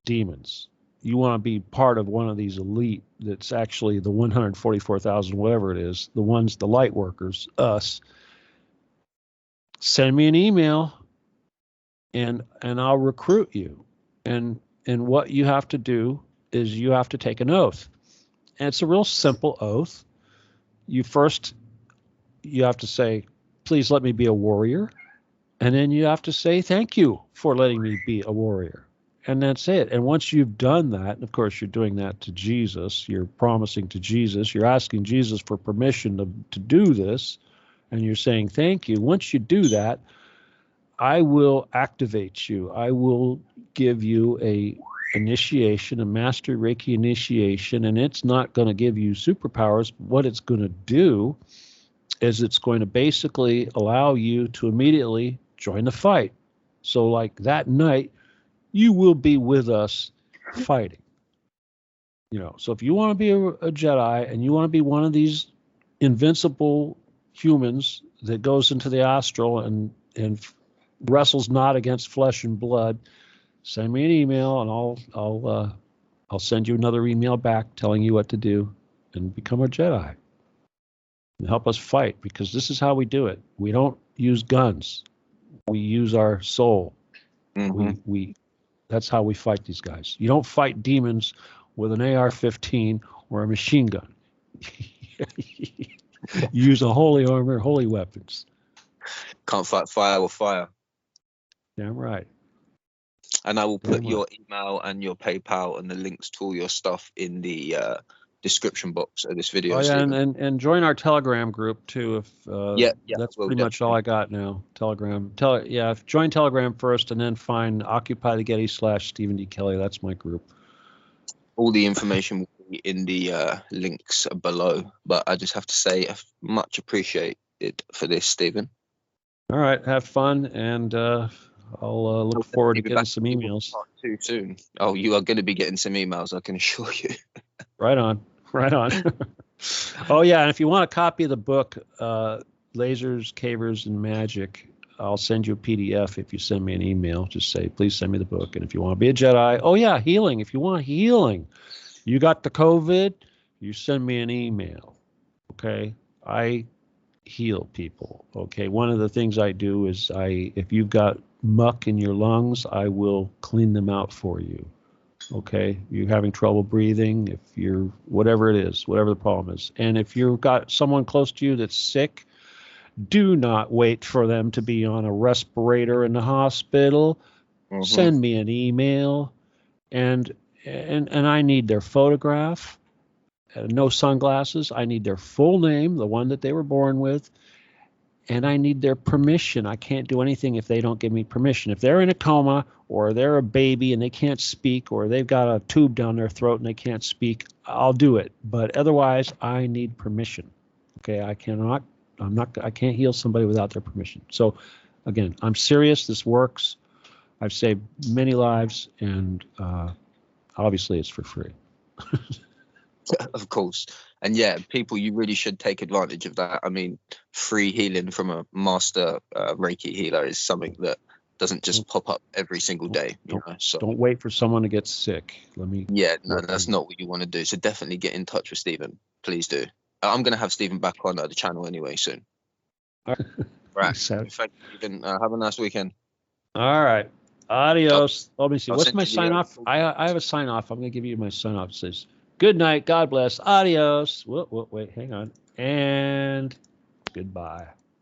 demons, you want to be part of one of these elite that's actually the 144,000, whatever it is, the light workers, us, send me an email and I'll recruit you. And what you have to do is you have to take an oath. And it's a real simple oath. You have to say, please let me be a warrior. And then you have to say, thank you for letting me be a warrior. And that's it. And once you've done that, and of course you're doing that to Jesus, you're promising to Jesus, you're asking Jesus for permission to do this, and you're saying thank you. Once you do that, I will activate you. I will give you a master Reiki initiation, and it's not going to give you superpowers. What it's going to do is it's going to basically allow you to immediately join the fight. So like that night, you will be with us fighting. You know, so if you want to be a Jedi and you want to be one of these invincible humans that goes into the astral and wrestles not against flesh and blood, send me an email and I'll send you another email back telling you what to do and become a Jedi and help us fight, because this is how we do it. We don't use guns. We use our soul. We that's how we fight these guys. You don't fight demons with an AR-15 or a machine gun. You use a holy armor, holy weapons.
Can't fight fire with fire.
Damn right.
And I will put your email and your PayPal and the links to all your stuff in the description box of this video.
Oh yeah, and join our Telegram group too. If that's pretty much all I got now. Telegram. Join Telegram first, and then find Occupy the Getty /Stephen D. Kelley. That's my group.
All the information will be in the links below. But I just have to say, I much appreciate it for this, Stephen.
All right, have fun, and I'll look forward to getting some emails.
Too soon. Oh, you are going to be getting some emails, I can assure you.
Right on. Oh yeah, and if you want a copy of the book, Lasers, Cavers, and Magic, I'll send you a PDF if you send me an email. Just say, please send me the book. And if you want to be a Jedi, oh yeah, healing. If you want healing, you got the COVID, you send me an email. Okay, I heal people. Okay, one of the things I do is if you've got muck in your lungs, I will clean them out for you. Okay, you're having trouble breathing, if you're whatever it is, whatever the problem is, and if you've got someone close to you that's sick, do not wait for them to be on a respirator in the hospital. Send me an email, and I need their photograph, no sunglasses. I need their full name, the one that they were born with, and I need their permission. I can't do anything if they don't give me permission. If they're in a coma, or they're a baby and they can't speak, or they've got a tube down their throat and they can't speak, I'll do it. But otherwise, I need permission. Okay, I can't heal somebody without their permission. So again, I'm serious. This works. I've saved many lives, and obviously it's for free.
Of course. And yeah, people, you really should take advantage of that. I mean, free healing from a master Reiki healer is something that doesn't just pop up every single day. So
don't wait for someone to get sick.
That's not what you want to do. So definitely get in touch with Stephen. Please do. I'm going to have Stephen back on the channel anyway soon. Right. Thank you, Stephen. Have a nice weekend.
All right. Adios. Let me see. What's my sign off? I have a sign off. I'm going to give you my sign off. It says, good night. God bless. Adios. Wait, hang on. And goodbye.